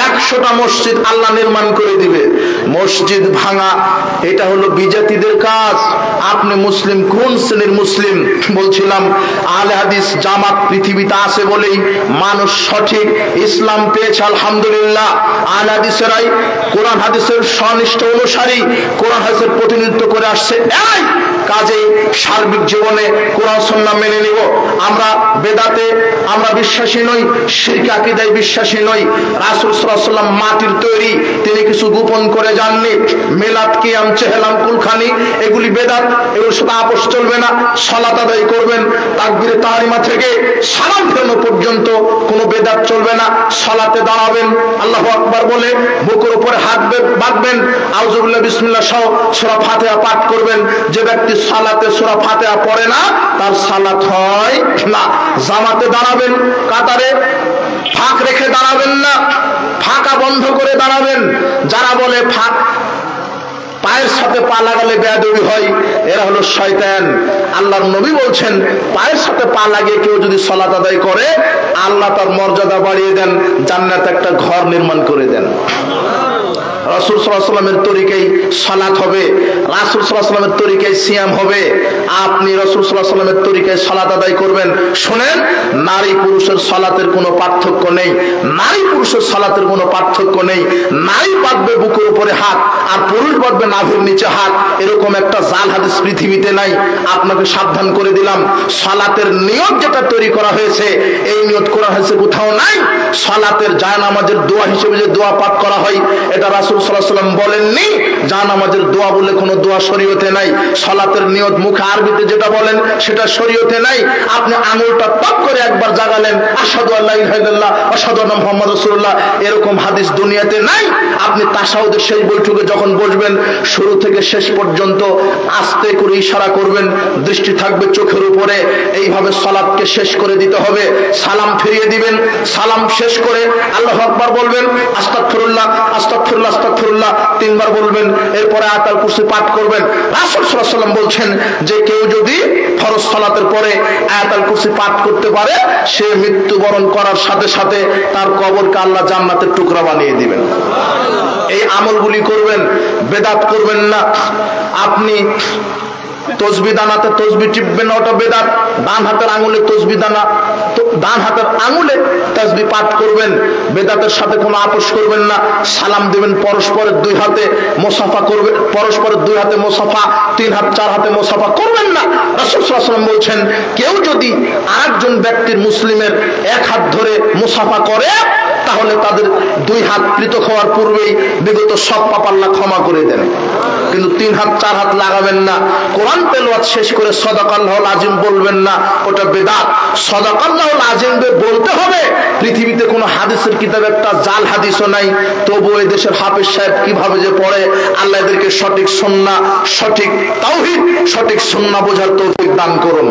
100টা মসজিদ আল্লাহ নির্মাণ করে দিবে। মসজিদ ভাঙা এটা হলো বিজাতিদের কাজ। আপনি মুসলিম, কোন শ্রেণীর মুসলিম? বলছিলাম আহলে হাদিস জামাত পৃথিবীতে আছে বলেই মানুষ সঠিক ইসলাম পেয়েছে, আলহামদুলিল্লাহ। আহলে হাদিসেরাই কোরআন হাদিসের সনিষ্ঠ অনুসারী, কোরআন হাদিসের প্রতিনিধিত্ব করে আসছে। এই কাজেই সার্বিক জীবনে কোরআন সুন্নাহ মেনে নিব। আমরা বেদাতে আমরা বিশ্বাসী নই, শিরক আকীদায় বিশ্বাসী নই। রাসূল সাল্লাল্লাহু আলাইহি ওয়াসাল্লাম মাটির তৈরি, তিনি কিছু গোপন করে যাননি। মিলাদ, কিয়াম, চেহলাম, কুলখানি এগুলি বেদাত, এগুলোর সাথে আপোষ চলবে না। সালাত আদায় করবেন, তাকবীরে তাহরিমা থেকে সালাম ফেরানো পর্যন্ত কোনো বেদাত চলবে না। সালাতে দাঁড়াবেন, আল্লাহু আকবার বলে বুকের উপরে হাত বাঁধবেন, আউযুবিল্লাহ বিসমিল্লাহ সহ সূরা ফাতিহা পাঠ করবেন। যে ব্যক্তি সালাতে সূরা ফাতিহা পড়ে না তার সালাত হয় না। জামাতে দাঁড়াবেন, কাতারে ফাঁক রেখে দাঁড়াবেন না, ফাঁকা বন্ধ করে দাঁড়াবেন। যারা বলে ফাঁক পায়ের সাথে পা লাগালে বেয়াদবি হয়, এরা হলো শয়তান। আল্লাহর নবী বলছেন, পায়ের সাথে পা লাগিয়ে কেউ যদি সালাত আদায় করে আল্লাহ তার মর্যাদা বাড়িয়ে দেন, জান্নাতে একটা ঘর নির্মাণ করে দেন। রাসূল সাল্লাল্লাহু আলাইহি ওয়াসাল্লামের তরিকায় সালাত হবে, রাসূল সাল্লাল্লাহু আলাইহি ওয়াসাল্লামের তরিকায় সিয়াম হবে। আপনি রাসূল সাল্লাল্লাহু আলাইহি ওয়াসাল্লামের তরিকায় সালাত আদায় করবেন। শুনেন, নারী পুরুষের সালাতের কোনো পার্থক্য নেই, নারী পুরুষের সালাতের কোনো পার্থক্য নেই। নারী বাঁধবে বুকের উপরে হাত আর পুরুষ বাঁধবে নাভির নিচে হাত, এরকম একটা জাল হাদিস পৃথিবীতে নাই। আপনাকে সাবধান করে দিলাম, সালাতের নিয়ত যেটা তৈরি করা হয়েছে এই নিয়ত করা হয়েছে কোথাও নাই। সালাতের জায়নামাজের দোয়া হিসেবে যে দোয়া পাঠ করা হয় এটা রাসূল সাল্লাল্লাহু আলাইহি ওয়াসাল্লাম বলেননি। জায়নামাজের দোয়া বলে কোনো দোয়া শরীয়তে নাই। সালাতের নিয়ত মুখে আরবিতে যেটা বলেন সেটা শরীয়তে নাই। আপনি আঙুলটা টপ করে একবার জাগালেন, আশহাদু আল্লা ইলাহা ইল্লাল্লাহ আশহাদু আন্না মুহাম্মাদুর রাসূলুল্লাহ, এরকম হাদিস দুনিয়াতে নাই। আপনি তাশাহুদের শেষ বৈঠকে যখন বসবেন শুরু থেকে শেষ পর্যন্ত আস্তে করে ইশারা করবেন, দৃষ্টি থাকবে চোখের উপরে। এইভাবে সালাতকে শেষ করে দিতে হবে। সালাম ফিরিয়ে দিবেন, সালাম শেষ করে আল্লাহু আকবার বলবেন, আস্তাগফিরুল্লাহ আস্তাগফিরুল্লাহ আস্তাগফিরুল্লাহ 3 বার বলবেন। এরপরে আয়াতুল কুরসি পাঠ করবেন। রাসূল সাল্লাল্লাহু আলাইহি ওয়াসাল্লাম বলছেন যে কেউ যদি ফরজ সালাতের পরে আয়াতুল কুরসি পাঠ করতে পারে সে মৃত্যুবরণ করার সাথে সাথে তার কবরকে আল্লাহ জান্নাতের টুকরা বানিয়ে দিবেন। এই আমলগুলি করবেন, বেদাত করবেন না। আপনি তসবিহ দানাতে তসবিহ টিপবেন না, ওটা বেদাত। ডান হাতের আঙুলে তসবিহ দানা, ডান হাতের আঙুলে তাসবিহ পাঠ করবেন, বেদাতের সাথে কোনো আপোষ করবেন না। সালাম দিবেন পরস্পরের 2 হাতে, মুসাফা করবেন পরস্পরের 2 হাতে মুসাফা, 3 হাত 4 হাতে মুসাফা করবেন না। রাসূল সাল্লাল্লাহু আলাইহি ওয়াসাল্লাম বলছেন কেউ যদি আরেকজন ব্যক্তির মুসলিমের 1 হাত ধরে মুসাফা করে তাহলে তাদের 2 হাত পৃথক হওয়ার পূর্বেই বিগত সব পাপ আল্লাহ ক্ষমা করে দেন। কিন্তু 3 হাত 4 হাত লাগাবেন না। কোরআন তেলাওয়াত শেষ করে সাদাকাল্লাহুল আযীম বলবেন না, ওটা বেদাত। সাদাকাল্লাহুল আযীম বলতে হবে। পৃথিবীতে কোনো হাদিসের কিতাবে একটা জাল হাদিসও নাই, তবু এই দেশের হাফেজ সাহেব কিভাবে যে পড়ে, আল্লাহ এদেরকে সঠিক সুন্নাহ, সঠিক তাওহীদ, সঠিক সুন্নাহ বোঝার তৌফিক দান করুন।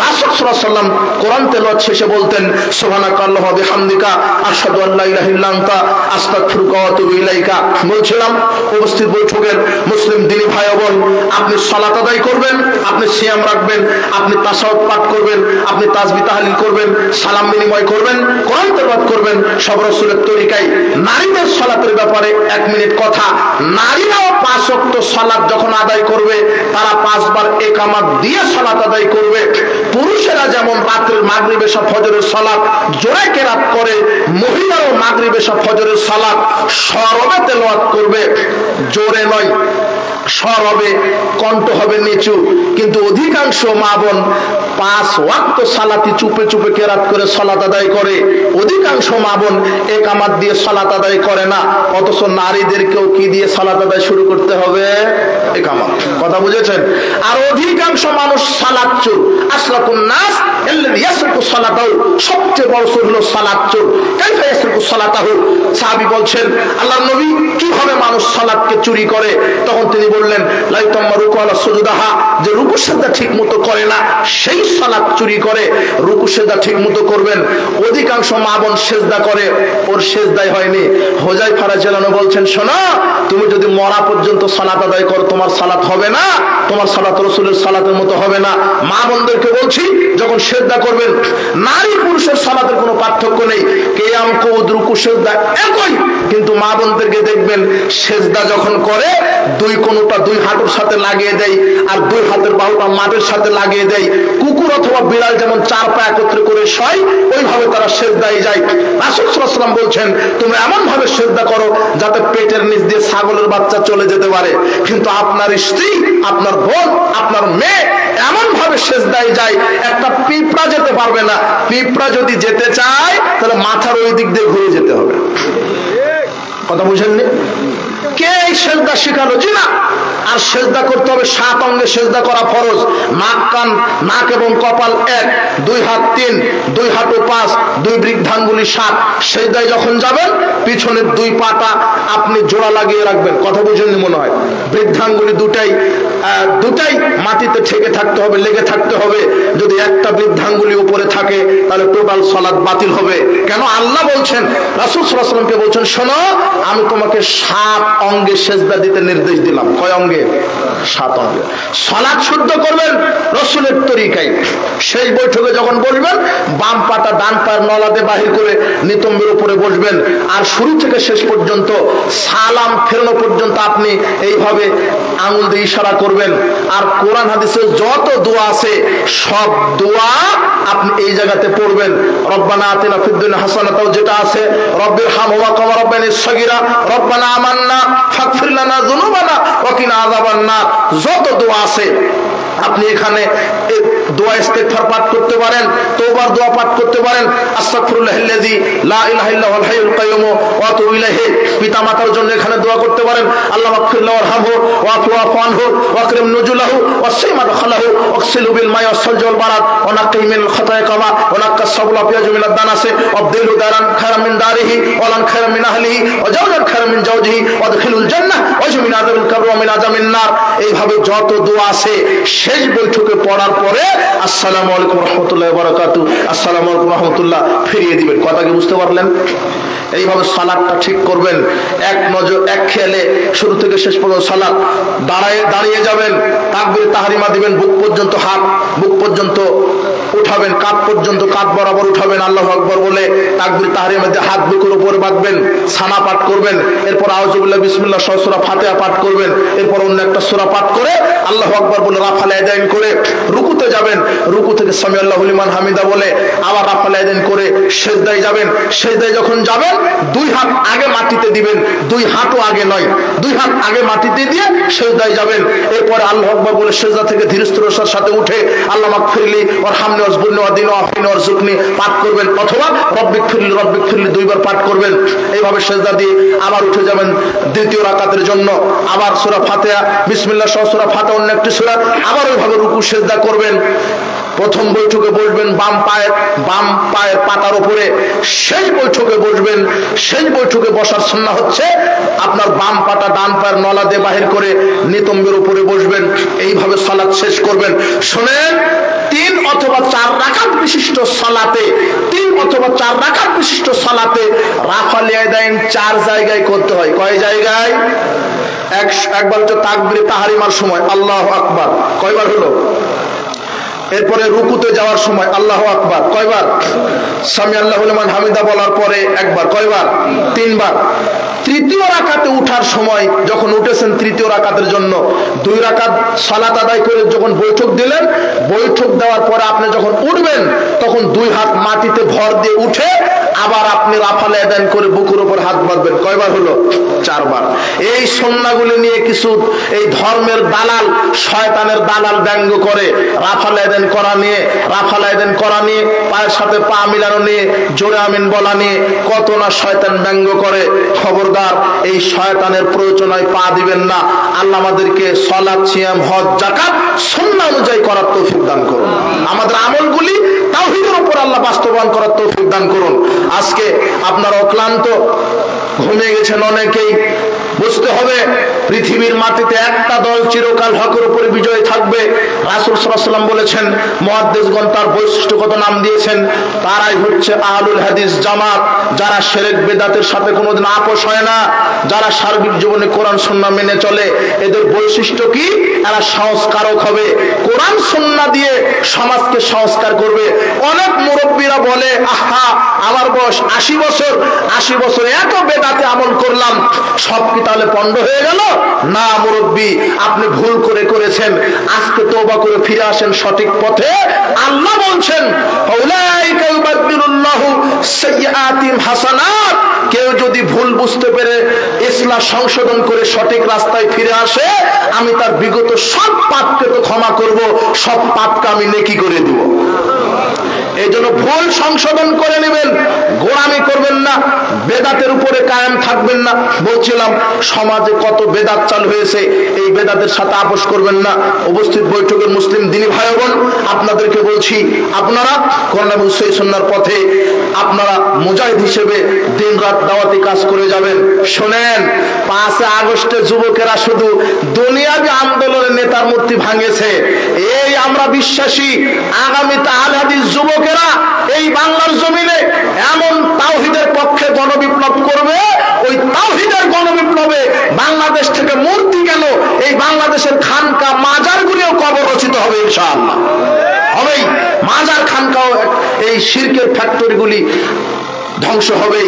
রাসূল সাল্লাল্লাহু আলাইহি ওয়াসাল্লাম কোরআন তেলাওয়াত শেষে বলতেন সুবহানাকাল্লাহু ওয়া বিহামদিকা আশহাদু আল্লা আল্লা ইলাহা ইল্লা আনতা আস্তাগফিরুকা ওয়া আতুবু ইলাইকা। বলছিলাম উপস্থিত বৈঠকের মুসলিম দিনী ভাই বোন, আপনি সালাত আদায় করবেন, আপনি সিয়াম রাখবেন, আপনি তাশাহুদ পাঠ করবেন, আপনি তাসবিহ তাহলিল করবেন, সালাম বিনিময় করবেন, কোরআন তেলাওয়াত করবেন, সব রাসূলের তরিকায়। নারীদের সালাতের ব্যাপারে 1 মিনিট কথা। নারীরাও 5 ওয়াক্ত সালাত যখন আদায় করবে তারা 5 বার ইকামত দিয়ে সালাত আদায় করবে। পুরুষেরা যেমন রাতের মাগরিব এশা ফজরের সালাত জোরে কেরাত করে, মহিলারাও মাগরিব এশা ফজরের সালাত সরবে তেলাওয়াত করবে, জোরে নয়, স্বর হবে, কণ্ঠ হবে নিচু। কিন্তু অধিকাংশ মা বোন 5 ওয়াক্ত সালাতি চুপে চুপে কেরাত করে সালাত আদায় করে। অধিকাংশ মা বোন ইকামত দিয়ে সালাত আদায় করে না, অথচ নারীদেরকেও কি দিয়ে সালাত আদায় শুরু করতে হবে? ইকামত। কথা বুঝেছেন? আর অধিকাংশ মানুষ সালাত চোর। আসরাকুন নাস আল্লাযী ইয়াসরিকু সালাতাহু, সবচেয়ে বড় চোর হলো সালাত চোর। কাইফা ইয়াসরিকু সালাতাহু? সাহাবী বলছেন, আল্লাহর নবী, কিভাবে মানুষ সালাতকে চুরি করে? তখন তিনি বললেন, লা ইউতাম্মা রুকু আলা সুজুদাহা, যে রুকু সিজদা ঠিকমতো করে না সেই সালাত চুরি করে। রুকু সিজদা ঠিকমতো করবেন। অধিকাংশ মা বোন সিজদা করে, ওর সিজদাই হয়নি। হুযায়ফা রাদিয়াল্লাহু আনহু বলছেন, শোনো, তুমি যদি মরা পর্যন্ত সালাত আদায় করো তোমার সালাত হবে না, তোমার সালাত রাসূলের সালাতের মতো হবে না। মা বোনদেরকে বলছি, যখন সিজদা করবেন, নারী পুরুষের সালাতের কোনো পার্থক্য নেই, কিয়াম কুউদ রুকু সিজদা একই। কিন্তু মা বোনদেরকে দেখবেন সিজদা যখন করে দুই কোণটা দুই হাঁটুর সাথে লাগিয়ে দেয়, আর দুই হাতের বাহুটা মাটির সাথে লাগিয়ে দেয়। কুকুর অথবা বিড়াল যেমন 4 পা একত্রে করে শয়, ওইভাবে তারা সিজদায় যায়। রাসূল সাল্লাল্লাহু আলাইহি ওয়াসাল্লাম বলছেন, তোমরা এমন ভাবে সিজদা করো যাতে পেটের নিচ দিয়ে ছাগলের বাচ্চা চলে যেতে পারে। কিন্তু আপনার স্ত্রী, আপনার বোন, আপনার মেয়ে এমন ভাবে সিজদায় যায় একটা পিঁপড়া যেতে পারবে না। পিঁপড়া যদি যেতে চায় তাহলে মাথার ওই দিক দিয়ে ঘুরে যেতে হবে। কথা বুঝেননি? কে এই সিজদা শিখালো? জি না। আর সিজদা করতে হবে 7 অঙ্গে সিজদা করা ফরজ। নাক, কান, নাক এবং কপাল 1, 2 হাত 3, 2 হাঁটু 5, 2 বৃদ্ধাঙ্গুলি 7। সিজদায় যখন যাবেন পিছনের 2 পাটা আপনি জোড়া লাগিয়ে রাখবেন। কথা বুঝেননি মনে হয়? বৃদ্ধাঙ্গুলি দুটাই মাটিতে ঠেকে থাকতে হবে, লেগে থাকতে হবে। যদি একটা বৃদ্ধাঙ্গুলি উপরে থাকে তাহলে টোটাল সালাত বাতিল হবে। কেন? আল্লাহ বলছেন, রাসূল সাল্লাল্লাহু আলাইহি ওয়াসাল্লামকে বলছেন, শোনো, আমি তোমাকে 7 অঙ্গে সিজদা দিতে নির্দেশ দিলাম। কয় অঙ্গে? 7 অঙ্গে। সালাত শুদ্ধ করবেন রাসূলের তরিকায়। সেই বৈঠকে যখন বসবেন, বাম পাটা ডান পায়ের নলাতে বাহির করে নিতম্বের উপরে বসবেন। আর শুরু থেকে শেষ পর্যন্ত সালাম ফেরানো পর্যন্ত আপনি এইভাবে আঙুল দিয়ে ইশারা করবেন। আর কোরআন হাদিসে যত দোয়া আছে সব দোয়া আপনি এই জায়গাতে পড়বেন। রব্বানা আতিনা ফিদ দুনিয়া হাসানাতাও যেটা আছে, রব্বির হামহুমা কামা রাব্বায়ানি সগীরা, রব্বানা আমান্না ফাগফির লানা যুনুবানা ওয়া কিনা আযাবান নার, যত দোয়া আছে আপনি এখানে দোয়া ইস্তেগফার পাঠ করতে পারেন, তওবার দোয়া পাঠ করতে পারেন। আস্তাগফিরুল্লাহিল্লাযী লা ইলাহা ইল্লা হুয়াল হাইয়ুল কাইয়্যুম ওয়া আতুবু ইলাইহি। পিতামাতার জন্য এখানে দোয়া করতে পারেন, আল্লাহ মাগফির লাহু ওয়ারহামহু ওয়াফু আনহু ওয়াকরিম নুজুলাহু ওয়াসসি মাদখালাহু ওয়াগসিলহু বিল মাই ওয়াস-সালজি ওয়াল বারাদ ওয়া নাক্কিহি মিনাল খাতায়া কামা ওয়া নাক্কাস সাবলা পিয়াজু মিনাদ দানাসি ওয়াবদিলহু দারান খায়রাম মিন দারিহি ওয়া লান খায়রাম মিন আহলিহি ওয়া জাওজান খায়রাম মিন জাওজিহি ওয়াদখিলুল জান্নাহ ওয়াজু মিন আযাবিল কবর ওয়া মিন আযামিন নার। এইভাবে যত দোয়া আছে শেষ বৈঠকে পড়ার পরে আসসালামু আলাইকুম রাহমাতুল্লাহি ওয়া বারাকাতুহু, আসসালামু আলাইকুম রাহমাতুল্লাহ ফিরিয়ে দিবেন। কথা কি বুঝতে পারলেন? এইভাবে সালাতটা ঠিক করবেন। এক নজর, এক খেয়ালে শুরু থেকে শেষ পর্যন্ত সালাত। দাঁড়িয়ে যাবেন, তাকবীর তাহরিমা দিবেন, বুক পর্যন্ত হাত, বুক পর্যন্ত উঠাবেন, কাঁধ পর্যন্ত কাঁধ বরাবর উঠাবেন আল্লাহু আকবার বলে। তাকবীর তাহরিমা দিয়ে হাত বুকের উপরে বাঁধবেন, সানা পাঠ করবেন। এরপর আউযু বিল্লাহি বিসমিল্লাহ সহ সূরা ফাতিহা পাঠ করবেন। এরপর অন্য একটা সূরা পাঠ করে আল্লাহু আকবার বলে রাফাল ইয়াদাইন করে রুকুতে যাবেন। রুকু থেকে সামি আল্লাহু লিমান হামিদা বলে আবার রাফাল ইয়াদাইন করে সিজদায় যাবেন। সিজদায় যখন যাবেন 2 হাত আগে মাটিতে দিবেন, 2 হাঁটু আগে নয়, 2 হাত আগে মাটিতে দিয়ে সিজদায় যাবেন। এরপর আল্লাহু আকবার বলে সিজদা থেকে ধীরে স্থিরতার সাথে উঠে আল্লাহ মাগফিরলি ওয়ারহামনি ওয়াজবুরনি ওয়াদিনি ওয়াফিনি ওয়ারযুকনি পাঠ করবেন, অথবা রব্বিগফিরলি রব্বিগফিরলি 2 বার পাঠ করবেন। এইভাবে সিজদা দিয়ে আবার উঠে যাবেন দ্বিতীয় রাকাতের জন্য। আবার সূরা ফাতিহা বিসমিল্লাহ সহ সূরা ফাতিহা অন্য একটি সূরা, আবার ওইভাবে রুকু সিজদা করবেন। প্রথম বৈঠকে বসবেন বাম পায়ের পাতার উপরে। সেই বৈঠকে বসবেন, সেই বৈঠকে বসার সুন্নাহ হচ্ছে আপনার বাম পাটা ডান পায়ের নলা দিয়ে বাহির করে নিতম্বের উপরে বসবেন। এইভাবে সালাত শেষ করবেন। শুনেন, 3 অথবা 4 রাকাত বিশিষ্ট সালাতে 3 অথবা 4 রাকাত বিশিষ্ট সালাতে রাফাল ইয়াদাইন 4 জায়গায় করতে হয়। কয় জায়গায়? একবার হচ্ছে তাকবীরে তাহরিমার সময় আল্লাহু আকবার, কয়বার হলো? এরপরে রুকুতে যাওয়ার সময় আল্লাহু আকবার, কয়বার? সামি আল্লাহু লিমান হামিদা বলার পরে একবার, কয়বার? 3 বার। তৃতীয় রাকাতে উঠার সময় যখন উঠেছেন তৃতীয় রাকাতের জন্য 2 রাকাত সালাত আদায় করে যখন বৈঠক দিলেন, বৈঠক দেওয়ার পরে আপনি যখন উঠবেন তখন 2 হাত মাটিতে ভর দিয়ে উঠে আবার আপনি রাফাল ইয়াদাইন করে বুকের উপর হাত বাঁধবেন। কয়বার হলো? 4 বার। এই সুন্নাহগুলি নিয়ে কিছু এই ধর্মের দালাল, শয়তানের দালাল ব্যঙ্গ করে রাফাল ইয়াদাইন করা নিয়ে, রাফাল ইয়াদাইন করা নিয়ে, পায়ের সাথে পা মিলানো নিয়ে, জোরে আমিন বলা নিয়ে কত না শয়তান ব্যঙ্গ করে। খবরদার, এই শয়তানের প্ররোচনায় পা দিবেন না। আল্লাহ আমাদেরকে সালাত, সিয়াম, হজ, যাকাত সুন্নাহ অনুযায়ী করার তৌফিক দান করুন। আমাদের আমলগুলি তাওহীদের উপর আল্লাহ বাস্তবায়ন করার তৌফিক দান করুন। আজকে আপনারা অক্লান্ত ঘুমিয়ে গেছেন অনেকেই। বুঝতে হবে পৃথিবীর মাটিতে একটা দল চিরকাল হকের উপরে বিজয় থাকবে। রাসূল সাল্লাল্লাহু আলাইহি ওয়াসাল্লাম বলেছেন, মুহাদ্দিসগণ তার বৈশিষ্ট্যগত নাম দিয়েছেন, তারাই হচ্ছে আহলুল হাদিস জামাত, যারা শিরক বিদআতের সাথে কোনোদিন আপোষ হয় না, যারা সার্বিক জীবনে কোরআন সুন্নাহ মেনে চলে। এদের বৈশিষ্ট্য কি? এরা সংস্কারক হবে, কোরআন সুন্নাহ দিয়ে সমাজকে সংস্কার করবে। অনেক মুরব্বীরা বলে, আহা আমার বয়স 80 বছর, 80 বছরে এত বেদাতে আমল করলাম, সব কি তাহলে পণ্ড হয়ে গেল? না মুরব্বী, আপনি ভুল করেছেন। আজকে তওবা করে ফিরে আসেন সঠিক পথে। আল্লাহ বলছেন, উলাইকা ইউবাদদিলুল্লাহু সাইয়্যাতিহিম হাসানাত। কেউ যদি ভুল বুঝতে পেরে ইসলাম সংশোধন করে সঠিক রাস্তায় ফিরে আসে, আমি তার বিগত সব পাপকে তো ক্ষমা করব, সব পাপকে আমি নেকি করে দেব। এই জন্য ভুল সংশোধন করে নেবেন, গোলামি করবেন না, বেদাতের উপরে কায়েম থাকবেন না। বলছিলাম সমাজে কত বেদাত চালু হয়েছে, এই বেদাতের সাথে আপোষ করবেন না। উপস্থিত বৈঠকের মুসলিম দিনী ভাই বোন, আপনাদেরকে বলছি, আপনারা কোরআন এবং সহিহ সুন্নাহর পথে আপনারা মুজাহিদ হিসেবে দিনরাত দাওয়াতি কাজ করে যাবেন। শোনেন, 5 আগস্টে যুবকেরা শুধু দুনিয়াবী আন্দোলনের নেতার মূর্তি ভাঙেছে, এই আমরা বিশ্বাসী আগামীতে আহলে হাদিস যুবকেরা এই বাংলার জমিনে এমন তাওহীদের পক্ষে গণবিপ্লব করবে, ওই তাওহীদের গণবিপ্লবে বাংলাদেশ থেকে মূর্তি গেল, এই বাংলাদেশের খানকা মাজারগুলিও কবর রচিত হবে ইনশাআল্লাহ। হবেই, মাজার খানকাও এই শিরকের ফ্যাক্টরিগুলি ধ্বংস হবে।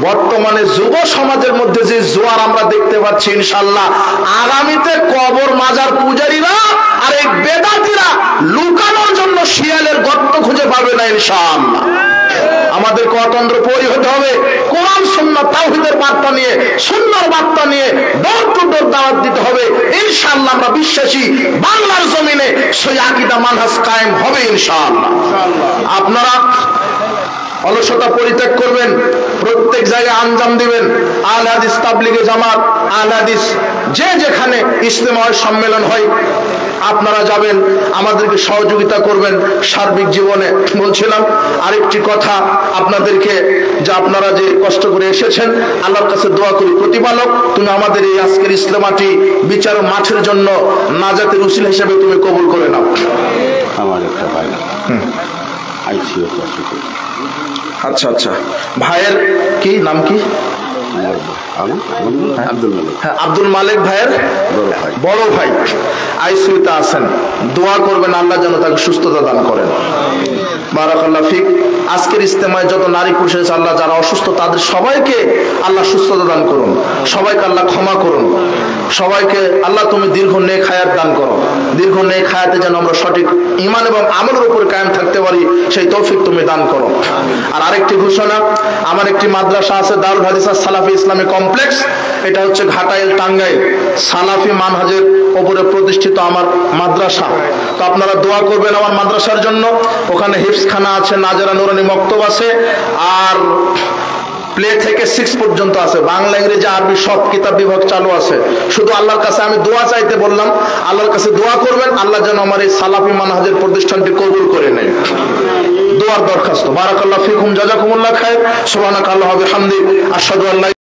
বর্তমানে যুব সমাজের মধ্যে যে জোয়ার আমরা দেখতে পাচ্ছি, ইনশাআল্লাহ আগামীতে কবর মাজার পূজারীরা আর এই বেদাতীরা লুকানোর জন্য শিয়ালের গর্ত খুঁজে পাবে না ইনশাআল্লাহ। আমাদেরকে অতন্ত্র পরি হতে হবে, কোরআন সুন্নাহ তাওহীদের বার্তা নিয়ে, সুন্নাহর বার্তা নিয়ে ডোর টু ডোর দাওয়াত দিতে হবে। ইনশাআল্লাহ আমরা বিশ্বাসী বাংলার জমিনে সেই আকীদা মানহাজ কায়েম হবে ইনশাআল্লাহ। আপনারা অলসতা পরিত্যাগ করবেন, প্রত্যেক জায়গায় আঞ্জাম দিবেন। আহলে হাদিস, তাবলীগে জামাত, আহলে হাদিস যে যেখানে ইজতেমা হয়, সম্মেলন হয়, আপনারা যাবেন, আমাদেরকে সহযোগিতা করবেন সার্বিক জীবনে। বলছিলাম আরেকটি কথা আপনাদেরকে, যে আপনারা যে কষ্ট করে এসেছেন, আল্লাহর কাছে দোয়া করি, প্রতিপালক তুমি আমাদের এই আজকের ইসলামাটি বিচার মাঠের জন্য নাজাতের উসিলা হিসেবে তুমি কবুল করে নাও। আমার একটা ভাই আইসিইউ আচ্ছা আচ্ছা, ভাইয়ের কি নাম? কি আব্দুল মালিক। হ্যাঁ, আব্দুল মালিক ভাইয়ের বড় ভাই আইসিইউতে আছেন। দোয়া করবেন আল্লাহ যেন তাকে সুস্থতা দান করেন। বারাকাল্লাহ ফিক। আজকের ইজতেমায় যত নারী পুরুষ আছে, আল্লাহ যারা অসুস্থ তাদের সবাইকে আল্লাহ সুস্থতা দান করুন, সবাইকে আল্লাহ ক্ষমা করুন, সবাইকে আল্লাহ তুমি দীর্ঘ নেক হায়াত দান করো। দীর্ঘ নেক হায়াতে যেন আমরা সঠিক ঈমান এবং আমলের উপর কায়েম থাকতে পারি, সেই তৌফিক তুমি দান করো। আর আরেকটি ঘোষণা, আমার একটি মাদ্রাসা আছে, দারুল হাদিস সালাফি ইসলামী কমপ্লেক্স। এটা হচ্ছে ঘাটাইল, টাঙ্গাইল, সালাফি মানহাজের উপরে প্রতিষ্ঠিত আমার মাদ্রাসা। তো আপনারা দোয়া করবেন আমার মাদ্রাসার জন্য। ওখানে হিফজখানা আছে, নাজেরা নুরানি মক্তব আছে, আর প্লে থেকে 6 পর্যন্ত আছে, বাংলা, ইংরেজি, আরবি সব কিতাব বিভাগ চালু আছে। শুধু আল্লাহর কাছে আমি দোয়া চাইতে বললাম, আল্লাহর কাছে দোয়া করবেন, আল্লাহ যেন আমার এই সালাফি মানহাজের প্রতিষ্ঠানটি কবুল করে নেয়। দোয়ার দরখাস্ত। বারাকাল্লাহ ফিকুম, জাযাকুমুল্লাহ খায়র। সুবহানাকাল্লাহি ওয়া বিহামদিহি, আশহাদু আল্লা